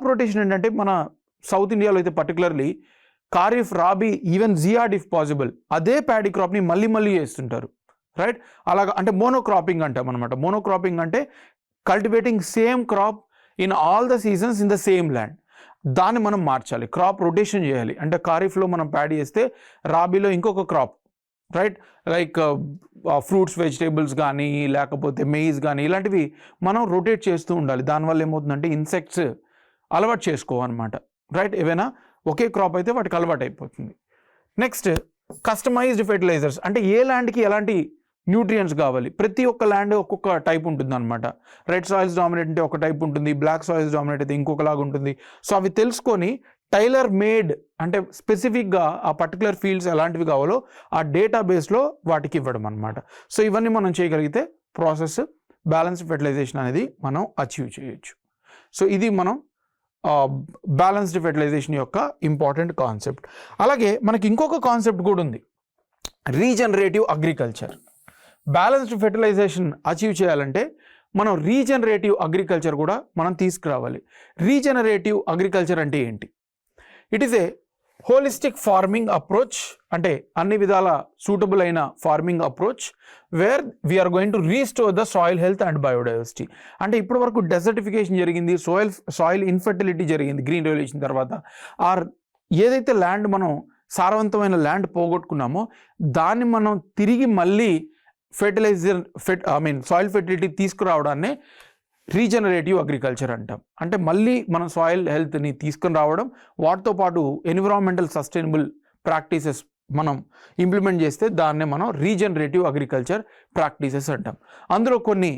Speaker 1: రొటేషన్ ఏంటంటే మన సౌత్ ఇండియాలో అయితే particularly kharif, rabi, even zaid if possible అదే ప్యాడీ క్రాప్ని మళ్ళీ చేస్తుంటారు, రైట్. అలాగా అంటే మోనోక్రాపింగ్ అంటాం అనమాట. మోనోక్రాపింగ్ అంటే cultivating same crop in all the seasons in the same land. దాన్ని మనం మార్చాలి, క్రాప్ రొటేషన్ చేయాలి. అంటే ఖారీఫ్లో మనం ప్యాడీ చేస్తే రాబీలో ఇంకొక crop, right, like fruits, vegetables కానీ లేకపోతే మెయిజ్ కానీ ఇలాంటివి మనం రొటేట్ చేస్తూ ఉండాలి. దానివల్ల ఏమవుతుందంటే ఇన్సెక్ట్స్ అలవాటు చేసుకోవన్నమాట, రైట్. ఏవైనా ఒకే క్రాప్ అయితే వాటికి అలవాటు అయిపోతుంది. నెక్స్ట్ కస్టమైజ్డ్ ఫెర్టిలైజర్స్ అంటే ఏ ల్యాండ్కి ఎలాంటి న్యూట్రియంట్స్ కావాలి, ప్రతి ఒక్క ల్యాండ్ ఒక్కొక్క టైప్ ఉంటుంది అనమాట. రెడ్ సాయిల్స్ డామినేట్ అంటే ఒక టైప్ ఉంటుంది, బ్లాక్ సాయిల్స్ డామినేట్ అయితే ఇంకొకలాగా ఉంటుంది. సో అవి తెలుసుకొని టైలర్ మేడ్ అంటే స్పెసిఫిక్గా ఆ పర్టికులర్ ఫీల్డ్స్ ఎలాంటివి కావాలో ఆ డేటాబేస్లో వాటికి ఇవ్వడం అనమాట. సో ఇవన్నీ మనం చేయగలిగితే ప్రాసెస్ బ్యాలెన్స్డ్ ఫెర్టిలైజేషన్ అనేది మనం అచీవ్ చేయొచ్చు. సో ఇది మనం బ్యాలెన్స్డ్ ఫెర్టిలైజేషన్ యొక్క ఇంపార్టెంట్ కాన్సెప్ట్. అలాగే మనకి ఇంకొక కాన్సెప్ట్ కూడా ఉంది, regenerative agriculture. Balanced fertilisation achieve చేయాలంటే మనం రీజనరేటివ్ అగ్రికల్చర్ కూడా మనం తీసుకురావాలి. రీజనరేటివ్ అగ్రికల్చర్ అంటే ఏంటి? It is a holistic farming approach, అంటే అన్ని విధాల సూటబుల్ అయిన farming approach where we are going to restore the soil health and biodiversity. అంటే ఇప్పటి వరకు డెజర్టిఫికేషన్ జరిగింది, సాయిల్ ఇన్ఫర్టిలిటీ జరిగింది గ్రీన్ రెవల్యూషన్ తర్వాత. ఏదైతే ల్యాండ్ మనం సారవంతమైన ల్యాండ్ పోగొట్టుకున్నామో దాన్ని మనం తిరిగి మళ్ళీ సాయిల్ ఫెర్టిలిటీ తీసుకురావడాన్ని రీజనరేటివ్ అగ్రికల్చర్ అంటాం. అంటే మళ్ళీ మనం సాయిల్ హెల్త్ని తీసుకుని రావడం, వాటితో పాటు ఎన్విరాన్మెంటల్ సస్టైనబుల్ ప్రాక్టీసెస్ మనం ఇంప్లిమెంట్ చేస్తే దాన్నే మనం రీజనరేటివ్ అగ్రికల్చర్ ప్రాక్టీసెస్ అంటాం. అందులో కొన్ని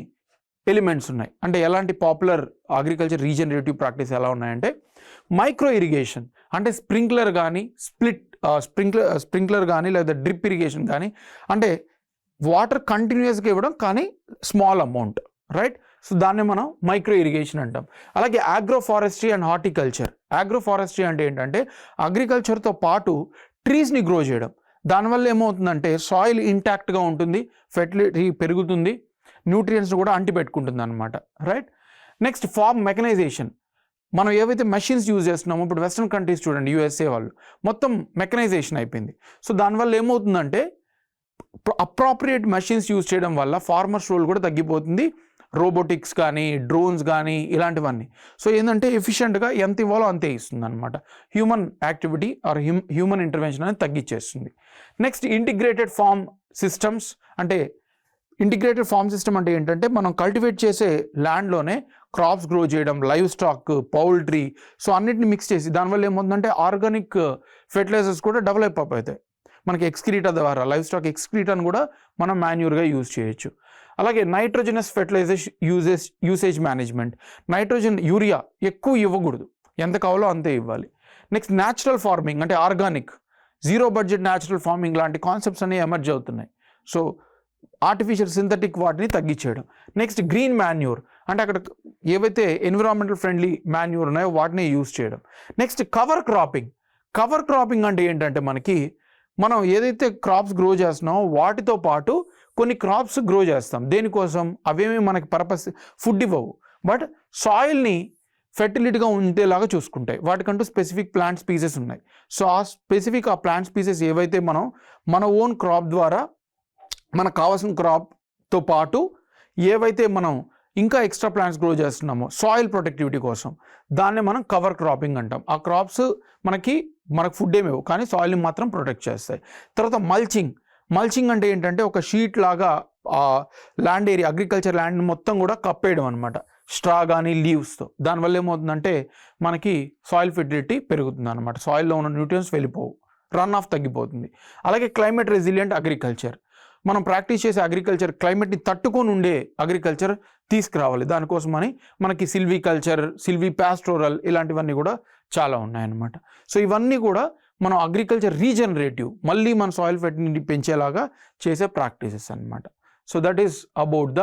Speaker 1: ఎలిమెంట్స్ ఉన్నాయి. అంటే ఎలాంటి పాపులర్ అగ్రికల్చర్ రీజనరేటివ్ ప్రాక్టీస్ ఎలా ఉన్నాయంటే మైక్రో ఇరిగేషన్, అంటే స్ప్రింక్లర్ కానీ స్ప్రింక్లర్ కానీ లేదా డ్రిప్ ఇరిగేషన్ కానీ, అంటే వాటర్ కంటిన్యూస్గా ఇవ్వడం కానీ స్మాల్ అమౌంట్, రైట్. సో దాన్ని మనం మైక్రో ఇరిగేషన్ అంటాం. అలాగే ఆగ్రోఫారెస్ట్రీ అండ్ హార్టికల్చర్. ఆగ్రోఫారెస్ట్రీ అంటే ఏంటంటే అగ్రికల్చర్తో పాటు ట్రీస్ని గ్రో చేయడం. దానివల్ల ఏమవుతుందంటే సాయిల్ ఇంటాక్ట్గా ఉంటుంది, ఫెర్టిలిటీ పెరుగుతుంది, న్యూట్రియంట్స్ కూడా అంటిపెట్టుకుంటుంది అనమాట, రైట్. Next form mechanisation. మనం ఏవైతే మెషిన్స్ యూజ్ చేస్తున్నామో ఇప్పుడు వెస్ట్రన్ కంట్రీస్ చూడండి, యూఎస్ఏ వాళ్ళు మొత్తం మెకనైజేషన్ అయిపోయింది. సో దానివల్ల ఏమవుతుందంటే అప్రాప్రియేట్ మెషిన్స్ యూజ్ చేయడం వల్ల ఫార్మర్స్ రోల్ కూడా తగ్గిపోతుంది, రోబోటిక్స్ కానీ డ్రోన్స్ కానీ ఇలాంటివన్నీ. సో ఏంటంటే ఎఫిషియెంట్గా ఎంత ఇవ్వాలో అంతే ఇస్తుంది అనమాట. Human activity are human intervention అనేది తగ్గించేస్తుంది. నెక్స్ట్ ఇంటిగ్రేటెడ్ ఫార్మ్ సిస్టమ్స్, అంటే ఇంటిగ్రేటెడ్ ఫార్మ్ సిస్టమ్ అంటే ఏంటంటే మనం కల్టివేట్ చేసే ల్యాండ్లోనే క్రాప్స్ గ్రో చేయడం, లైవ్ స్టాక్, పౌల్ట్రీ, సో అన్నిటిని మిక్స్ చేసి దానివల్ల ఏమవుతుందంటే ఆర్గానిక్ ఫెర్టిలైజర్స్ కూడా డెవలప్ అవుతాయి. మనకి ఎక్స్క్రీటా ద్వారా లైవ్ స్టాక్ ఎక్స్క్రీటాను కూడా మనం మాన్యూర్గా యూజ్ చేయొచ్చు. అలాగే nitrogenous fertilisation usage management, nitrogen urea ఎక్కువ ఇవ్వకూడదు, ఎంత కావాలో అంతే ఇవ్వాలి. నెక్స్ట్ న్యాచురల్ ఫార్మింగ్ అంటే organic, zero budget natural farming లాంటి కాన్సెప్ట్స్ అనేవి ఎమర్జ్ అవుతున్నాయి. సో ఆర్టిఫిషియల్ సింథటిక్ వాటిని తగ్గించేయడం. నెక్స్ట్ గ్రీన్ మాన్యూర్ అంటే అక్కడ ఏవైతే ఎన్విరాన్మెంటల్ ఫ్రెండ్లీ మాన్యూర్ ఉన్నాయో వాటిని యూజ్ చేయడం. నెక్స్ట్ కవర్ క్రాపింగ్ అంటే ఏంటంటే మనం ఏదైతే క్రాప్స్ గ్రో చేస్తున్నామో వాటితో పాటు కొన్ని క్రాప్స్ గ్రో చేస్తాం. దేనికోసం? అవేమి మనకి పర్పస్ ఫుడ్ ఇవ్వవు, బట్ సాయిల్ని ఫెర్టిలిటీగా ఉండేలాగా చూసుకుంటాయి. వాటికంటూ స్పెసిఫిక్ ప్లాంట్ స్పీసెస్ ఉన్నాయి. సో ఆ ప్లాంట్ స్పీసెస్ ఏవైతే మన ఓన్ క్రాప్ ద్వారా మనకు కావాల్సిన క్రాప్తో పాటు ఏవైతే మనం ఇంకా ఎక్స్ట్రా ప్లాంట్స్ గ్రో చేస్తున్నామో సాయిల్ ప్రొటెక్టివిటీ కోసం, దాన్ని మనం కవర్ క్రాపింగ్ అంటాం. ఆ క్రాప్స్ మనకు ఫుడ్ ఏమేవు కానీ సాయిల్ని మాత్రం ప్రొటెక్ట్ చేస్తాయి. తర్వాత మల్చింగ్ అంటే ఏంటంటే ఒక షీట్ లాగా ల్యాండ్ ఏరియా, అగ్రికల్చర్ ల్యాండ్ మొత్తం కూడా కప్పేయడం అనమాట, స్ట్రా కానీ లీవ్స్తో. దానివల్ల ఏమవుతుందంటే మనకి సాయిల్ ఫెర్టిలిటీ పెరుగుతుంది అనమాట, సాయిల్లో ఉన్న న్యూట్రియన్స్ వెళ్ళిపోవు, రన్ ఆఫ్ తగ్గిపోతుంది. అలాగే క్లైమేట్ రెసిలియంట్ అగ్రికల్చర్, మనం ప్రాక్టీస్ చేసే అగ్రికల్చర్ క్లైమేట్ని తట్టుకొని ఉండే అగ్రికల్చర్ తీసుకురావాలి. దానికోసమని మనకి సిల్వీ పాస్టోరల్ ఇలాంటివన్నీ కూడా చాలా ఉన్నాయన్నమాట. సో ఇవన్నీ కూడా మనం అగ్రికల్చర్ రీజనరేటివ్, మళ్ళీ మన సాయిల్ ఫెర్టిలిటీ పెంచేలాగా చేసే ప్రాక్టీసెస్ అనమాట. So that is about the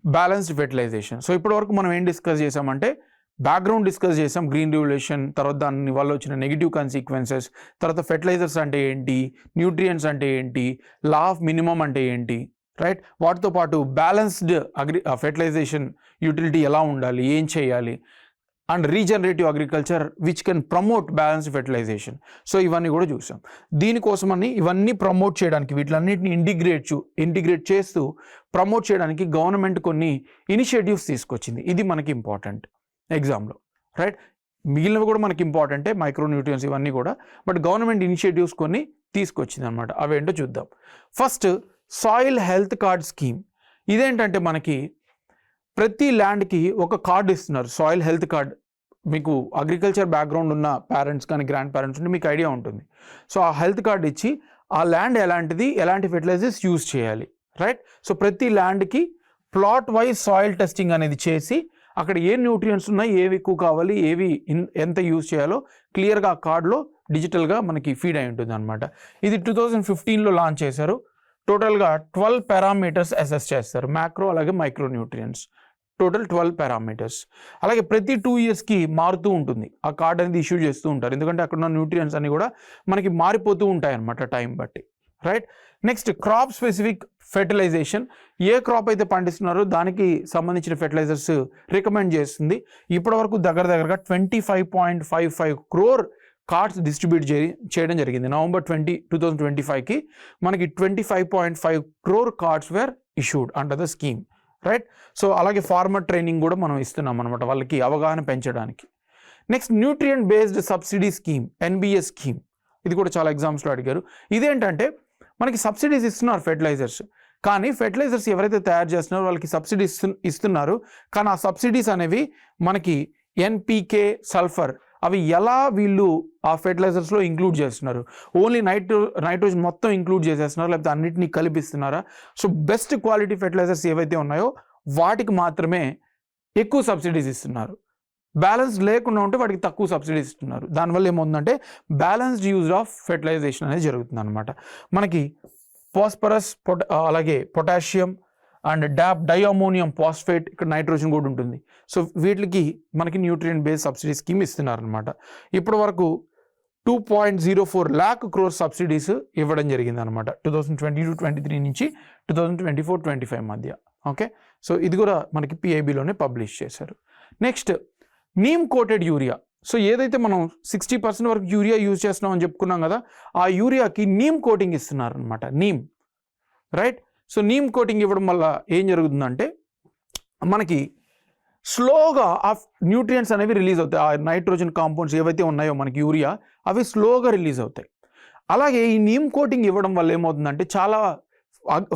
Speaker 1: balanced fertilization. So ఇప్పటివరకు మనం ఏం డిస్కస్ చేసామంటే బ్యాక్గ్రౌండ్ డిస్కస్ చేసాం, గ్రీన్ రివల్యూషన్, తర్వాత దాని వల్ల వచ్చిన నెగిటివ్ కాన్సిక్వెన్సెస్, తర్వాత ఫెర్టిలైజర్స్ అంటే ఏంటి, న్యూట్రియంట్స్ అంటే ఏంటి, లా ఆఫ్ మినిమం అంటే ఏంటి, రైట్? వాటితో పాటు బ్యాలెన్స్డ్ ఫెర్టిలైజేషన్ యూటిలిటీ ఎలా ఉండాలి, ఏం చేయాలి, and regenerative agriculture which can promote balanced fertilization. So ఇవన్నీ కూడా చూసాం. దీనికోసమని ఇవన్నీ ప్రమోట్ చేయడానికి, వీటిలన్నింటినీ ఇంటిగ్రేట్ చేస్తూ ప్రమోట్ చేయడానికి గవర్నమెంట్ కొన్ని ఇనిషియేటివ్స్ తీసుకొచ్చింది. ఇది మనకి ఇంపార్టెంట్ ఎగ్జామ్లో, రైట్? మిగిలినవి కూడా మనకి ఇంపార్టెంటే, మైక్రోన్యూట్రియన్స్ ఇవన్నీ కూడా, బట్ గవర్నమెంట్ ఇనిషియేటివ్స్ కొన్ని తీసుకొచ్చింది అనమాట. అవేంటో చూద్దాం. First soil health card scheme. ఇదేంటంటే మనకి ప్రతి ల్యాండ్కి ఒక కార్డు ఇస్తున్నారు, సాయిల్ హెల్త్ కార్డ్. మీకు అగ్రికల్చర్ బ్యాక్గ్రౌండ్ ఉన్న పేరెంట్స్ కానీ గ్రాండ్ పేరెంట్స్ ఉంటే మీకు ఐడియా ఉంటుంది. సో ఆ హెల్త్ కార్డ్ ఇచ్చి ఆ ల్యాండ్ ఎలాంటి ఫెర్టిలైజర్స్ యూజ్ చేయాలి, రైట్? సో ప్రతి ల్యాండ్కి ప్లాట్ వైజ్ సాయిల్ టెస్టింగ్ అనేది చేసి అక్కడ ఏ న్యూట్రియంట్స్ ఉన్నాయి, ఏవి ఎక్కువ కావాలి, ఏవి ఎంత యూజ్ చేయాలో క్లియర్గా ఆ కార్డులో డిజిటల్గా మనకి ఫీడ్ అయి ఉంటుంది అనమాట. ఇది 2015లో లాంచ్ చేశారు. టోటల్గా 12 పారామీటర్స్ అసెస్ చేస్తారు, మ్యాక్రో అలాగే మైక్రో న్యూట్రియంట్స్. Total 12 parameters. అలాగే ప్రతి 2 ఇయర్స్కి మారుతూ ఉంటుంది ఆ కార్డ్ అనేది, ఇష్యూ చేస్తూ ఉంటారు, ఎందుకంటే అక్కడ ఉన్న న్యూట్రియంట్స్ అన్ని కూడా మనకి మారిపోతూ ఉంటాయి అనమాట టైం బట్టి, right? Next crop specific fertilization. ఏ క్రాప్ అయితే పండిస్తున్నారో దానికి సంబంధించిన ఫెర్టిలైజర్స్ రికమెండ్ చేస్తుంది. ఇప్పటివరకు దగ్గరగా 25.55 crore కార్డ్స్ డిస్ట్రిబ్యూట్ చేయడం జరిగింది. నవంబర్ 2025కి మనకి 25.5 crore cards were issued under the scheme, right? So అలాగే ఫార్మర్ ట్రైనింగ్ కూడా మనం ఇస్తున్నాం అనమాట వాళ్ళకి అవగాహన పెంచడానికి. Next nutrient based subsidy scheme, NBS scheme. ఇది కూడా చాలా ఎగ్జామ్స్లో అడిగారు. ఇదేంటంటే మనకి సబ్సిడీస్ ఇస్తున్నారు ఫెర్టిలైజర్స్, కానీ ఫెర్టిలైజర్స్ ఎవరైతే తయారు చేస్తున్నారో వాళ్ళకి సబ్సిడీ ఇస్తున్నారు, కానీ ఆ సబ్సిడీస్ అనేవి మనకి NPK, సల్ఫర్ అవి ఎలా వీళ్ళు ఆ ఫెర్టిలైజర్స్లో ఇంక్లూడ్ చేస్తున్నారు? ఓన్లీ నైట్రోజన్ మొత్తం ఇంక్లూడ్ చేసేస్తున్నారు, లేకపోతే అన్నిటినీ కలిపిస్తున్నారా? సో బెస్ట్ క్వాలిటీ ఫెర్టిలైజర్స్ ఏవైతే ఉన్నాయో వాటికి మాత్రమే ఎక్కువ సబ్సిడీస్ ఇస్తున్నారు, బ్యాలెన్స్ లేకుండా ఉంటే వాటికి తక్కువ సబ్సిడీస్ ఇస్తున్నారు. దానివల్ల ఏమవుతుందంటే బ్యాలెన్స్డ్ యూజ్ ఆఫ్ ఫెర్టిలైజేషన్ అనేది జరుగుతుంది అనమాట. మనకి ఫాస్ఫరస్, అలాగే పొటాషియం అండ్ డైఅమోనియం ఫాస్ఫేట్, ఇక్కడ నైట్రోజన్ కూడా ఉంటుంది. సో వీటికి మనకి న్యూట్రియంట్ బేస్డ్ సబ్సిడీ స్కీమ్ ఇస్తున్నారనమాట. ఇప్పటి వరకు 2.04 lakh crore సబ్సిడీస్ ఇవ్వడం జరిగింది అనమాట 2022-23 నుంచి 2024-25 మధ్య. ఓకే, సో ఇది కూడా మనకి PIBలోనే పబ్లిష్ చేశారు. Next neem coated urea. So ఏదైతే మనం 60% వరకు యూరియా యూజ్ చేస్తున్నాం అని చెప్పుకున్నాం కదా, ఆ యూరియాకి నీమ్ కోటింగ్ ఇస్తున్నారనమాట, neem, right? So neem coating ఇవ్వడం వల్ల ఏం జరుగుతుందంటే మనకి స్లోగా ఆ న్యూట్రియంట్స్ అనేవి రిలీజ్ అవుతాయి. ఆ నైట్రోజన్ కాంపౌండ్స్ ఏవైతే ఉన్నాయో మనకి యూరియా, అవి స్లోగా రిలీజ్ అవుతాయి. అలాగే ఈ నీమ్ కోటింగ్ ఇవ్వడం వల్ల ఏమవుతుందంటే చాలా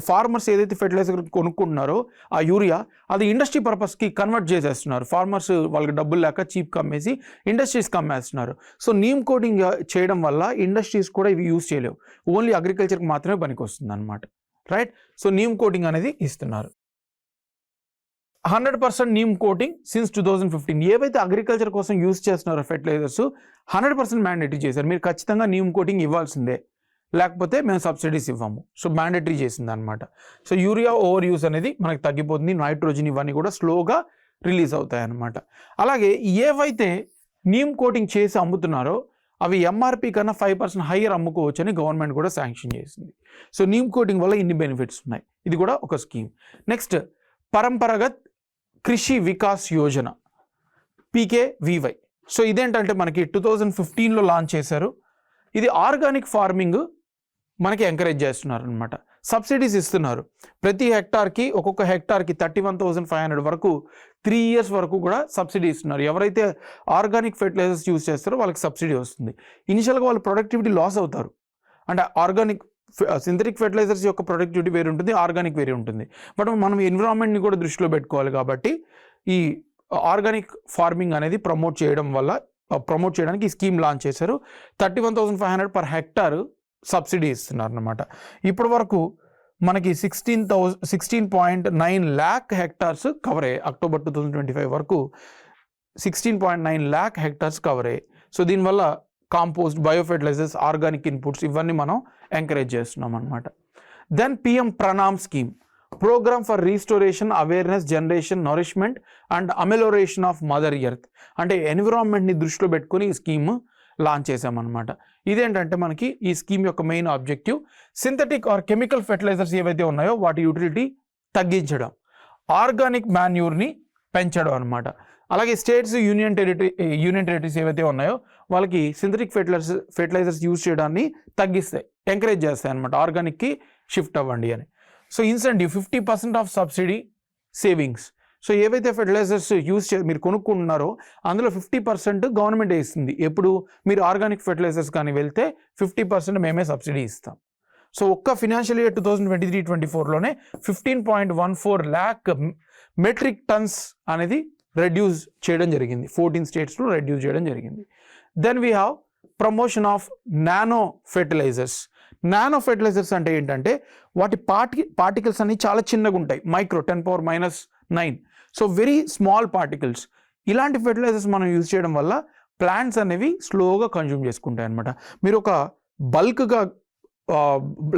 Speaker 1: ఫార్మర్స్ ఏదైతే ఫెర్టిలైజర్ కొనుక్కుంటున్నారో ఆ యూరియా అది ఇండస్ట్రీ పర్పస్కి కన్వర్ట్ చేసేస్తున్నారు. ఫార్మర్స్ వాళ్ళకి డబ్బులు లేక చీప్గా అమ్మేసి ఇండస్ట్రీస్కి అమ్మేస్తున్నారు. సో నీమ్ కోటింగ్ చేయడం వల్ల ఇండస్ట్రీస్ కూడా ఇవి యూజ్ చేయలేవు, ఓన్లీ అగ్రికల్చర్కి మాత్రమే పనికి వస్తుంది అనమాట. రైట్. సో నీమ్ కోటింగ్ అనేది ఇస్తున్నారు. 100% నీమ్ కోటింగ్ సిన్స్ 2015. ఏవైతే అగ్రికల్చర్ కోసం యూజ్ చేస్తున్నారో ఫెర్టిలైజర్స్ 100% మ్యాండేటరీ చేశారు. మీరు ఖచ్చితంగా నీమ్ కోటింగ్ ఇవ్వాల్సిందే, లేకపోతే మేము సబ్సిడీస్ ఇవ్వము. సో మ్యాండేటరీ చేసింది అనమాట. సో యూరియా ఓవర్ యూస్ అనేది మనకి తగ్గిపోతుంది, నైట్రోజన్ ఇవన్నీ కూడా స్లోగా రిలీజ్ అవుతాయి అన్నమాట. అలాగే ఏవైతే నీమ్ కోటింగ్ చేసి అమ్ముతున్నారో అవి ఎంఆర్పి కన్నా 5% హైయర్ అమ్ముకోవచ్చు అని గవర్నమెంట్ కూడా శాంక్షన్ చేసింది. సో నీమ్ కోటింగ్ వల్ల ఇన్ని బెనిఫిట్స్ ఉన్నాయి. ఇది కూడా ఒక scheme. Next Paramparagat Krishi Vikas Yojana PKVY. So ఇదేంటంటే మనకి 2015లో లాంచ్ చేశారు. ఇది ఆర్గానిక్ ఫార్మింగ్ మనకి ఎంకరేజ్ చేస్తున్నారు అనమాట. సబ్సిడీస్ ఇస్తున్నారు. ప్రతి హెక్టార్కి ఒక్కొక్క హెక్టార్కి 31,500 వరకు 3 years వరకు కూడా సబ్సిడీ ఇస్తున్నారు. ఎవరైతే ఆర్గానిక్ ఫెర్టిలైజర్స్ యూజ్ చేస్తారో వాళ్ళకి సబ్సిడీ వస్తుంది. ఇనిషియల్గా వాళ్ళు ప్రొడక్టివిటీ లాస్ అవుతారు. అంటే ఆర్గానిక్ సింథటిక్ ఫెర్టిలైజర్స్ యొక్క ప్రొడక్టివిటీ వేరే ఉంటుంది, ఆర్గానిక్ వేరే ఉంటుంది. బట్ మనం ఎన్విరాన్మెంట్ని కూడా దృష్టిలో పెట్టుకోవాలి కాబట్టి ఈ ఆర్గానిక్ ఫార్మింగ్ అనేది ప్రమోట్ చేయడానికి ఈ స్కీమ్ లాంచ్ చేశారు. 31,500 per hectare సబ్సిడీ ఇస్తున్నారు అన్నమాట. ఇప్పటి వరకు మనకి 16.9 lakh hectares కవర్ అయ్యాయి. అక్టోబర్ 2025 వరకు 16.9 lakh hectares కవర్ అయ్యాయి. సో దీనివల్ల కాంపోస్ట్, బయోఫెర్టిలైజర్స్, ఆర్గానిక్ ఇన్పుట్స్ ఇవన్నీ మనం ఎంకరేజ్ చేస్తున్నాం అనమాట. Then PM Pranam scheme, programme for restoration, awareness generation, nourishment and amelioration of mother earth. అంటే ఎన్విరాన్మెంట్ని దృష్టిలో పెట్టుకుని ఈ స్కీమ్ లాంచ్ చేసామన్నమాట. ఇదేంటంటే మనకి ఈ స్కీమ్ యొక్క main objective synthetic or chemical fertilizers ఏవైతే ఉన్నాయో వాటి యూటిలిటీ తగ్గించడం, ఆర్గానిక్ మాన్యూర్ని పెంచడం అనమాట. అలాగే స్టేట్స్, యూనియన్ టెరిటరీస్ ఏవైతే ఉన్నాయో వాళ్ళకి సింథటిక్ ఫెర్టిలైజర్స్ యూజ్ చేయడాన్ని తగ్గిస్తాయి, ఎంకరేజ్ చేస్తాయి అనమాట, ఆర్గానిక్కి షిఫ్ట్ అవ్వండి అని. So incentive 50% of subsidy savings. So ఏవైతే ఫెర్టిలైజర్స్ మీరు కొనుక్కుంటున్నారో అందులో 50% గవర్నమెంట్ ఇస్తుంది. ఎప్పుడు మీరు ఆర్గానిక్ ఫెర్టిలైజర్స్ కానీ వెళ్తే 50% మేమే సబ్సిడీ ఇస్తాం. సో ఒక్క ఫినాన్షియల్ ఇయర్ 2023-24లోనే 15.14 lakh మెట్రిక్ టన్స్ అనేది రెడ్యూస్ చేయడం జరిగింది. 14 స్టేట్స్లో రెడ్యూస్ చేయడం జరిగింది. Then we have promotion of nano fertilizers. Nano fertilizers అంటే ఏంటంటే వాటి పార్టికల్స్ అన్ని చాలా చిన్నగా ఉంటాయి, micro 10⁻⁹. So very small particles. ఇలాంటి ఫెర్టిలైజర్స్ మనం యూజ్ చేయడం వల్ల ప్లాంట్స్ అనేవి స్లోగా కన్జ్యూమ్ చేసుకుంటాయి అనమాట. మీరు ఒక బల్క్గా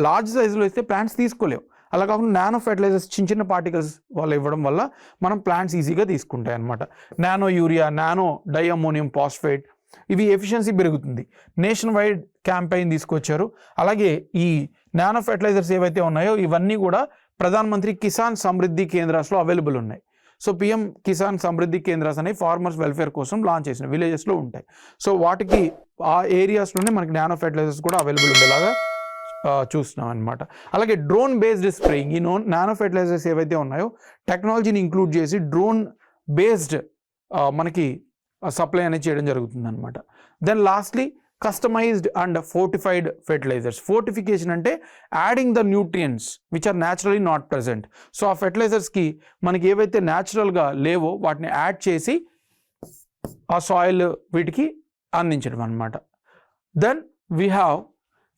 Speaker 1: లార్జ్ సైజులో ఇస్తే ప్లాంట్స్ తీసుకోలేవు. అలా కాకుండా నానో ఫెర్టిలైజర్స్ చిన్న పార్టికల్స్ వాళ్ళు ఇవ్వడం వల్ల మనం ప్లాంట్స్ ఈజీగా తీసుకుంటాయి అనమాట. నానో యూరియా, నానో డైఅమోనియం ఫాస్ఫేట్, ఇవి ఎఫిషియన్సీ పెరుగుతుంది. నేషన్ వైడ్ క్యాంపెయిన్ తీసుకొచ్చారు. అలాగే ఈ నానో ఫెర్టిలైజర్స్ ఏవైతే ఉన్నాయో ఇవన్నీ కూడా ప్రధాన మంత్రి కిసాన్ సమృద్ధి కేంద్రాస్లో అవైలబుల్ ఉన్నాయి. సో PM కిసాన్ సమృద్ధి కేంద్రాస్ అనేవి ఫార్మర్స్ వెల్ఫేర్ కోసం లాంచ్ చేసిన విలేజెస్లో ఉంటాయి. సో వాటికి ఆ ఏరియాస్లోనే మనకి నానో ఫెర్టిలైజర్స్ కూడా అవైలబుల్ ఉండేలాగా చూస్తున్నాం అనమాట. అలాగే డ్రోన్ బేస్డ్ స్ప్రేయింగ్. ఈ నానో ఫెర్టిలైజర్స్ ఏవైతే ఉన్నాయో టెక్నాలజీని ఇంక్లూడ్ చేసి డ్రోన్ బేస్డ్ మనకి సప్లై అనేది చేయడం జరుగుతుంది అనమాట. Then lastly customized and fortified fertilizers. Fortification అంటే adding the nutrients which are naturally not present. So ఆ ఫెర్టిలైజర్స్కి మనకి ఏవైతే న్యాచురల్గా లేవో వాటిని యాడ్ చేసి ఆ సాయిల్ వీటికి అందించడం అనమాట. Then we have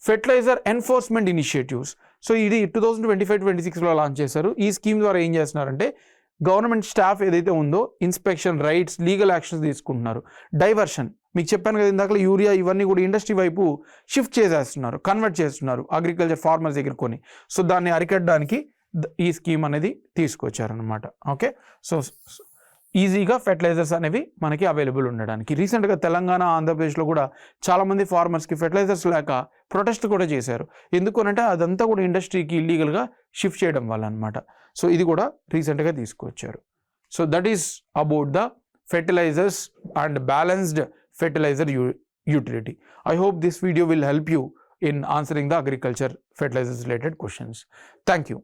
Speaker 1: fertilizer enforcement initiatives. So ఇది 2025-26లో లాంచ్ చేశారు. ఈ స్కీమ్ ద్వారా ఏం చేస్తున్నారంటే గవర్నమెంట్ స్టాఫ్ ఏదైతే ఉందో ఇన్స్పెక్షన్, రైట్స్, లీగల్ యాక్షన్స్ తీసుకుంటున్నారు. డైవర్షన్, మీకు చెప్పాను కదా ఇందాక, యూరియా ఇవన్నీ కూడా ఇండస్ట్రీ వైపు షిఫ్ట్ చేసేస్తున్నారు, కన్వర్ట్ చేస్తున్నారు అగ్రికల్చర్ ఫార్మర్స్ దగ్గర కొని. సో దాన్ని అరికట్టడానికి ఈ స్కీమ్ అనేది తీసుకొచ్చారనమాట. ఓకే. సో ఈజీగా ఫెర్టిలైజర్స్ అనేవి మనకి అవైలబుల్ ఉండడానికి. రీసెంట్గా తెలంగాణ, ఆంధ్రప్రదేశ్లో కూడా చాలామంది ఫార్మర్స్కి ఫెర్టిలైజర్స్ లేక ప్రొటెస్ట్ కూడా చేశారు. ఎందుకనంటే అదంతా కూడా ఇండస్ట్రీకి ఇల్లీగల్గా షిఫ్ట్ చేయడం వల్ల అనమాట. సో ఇది కూడా రీసెంట్గా తీసుకొచ్చారు. So that is about the fertilizers and balanced fertilizer utility. I hope this video will help you in answering the agriculture fertilizers related questions. Thank you.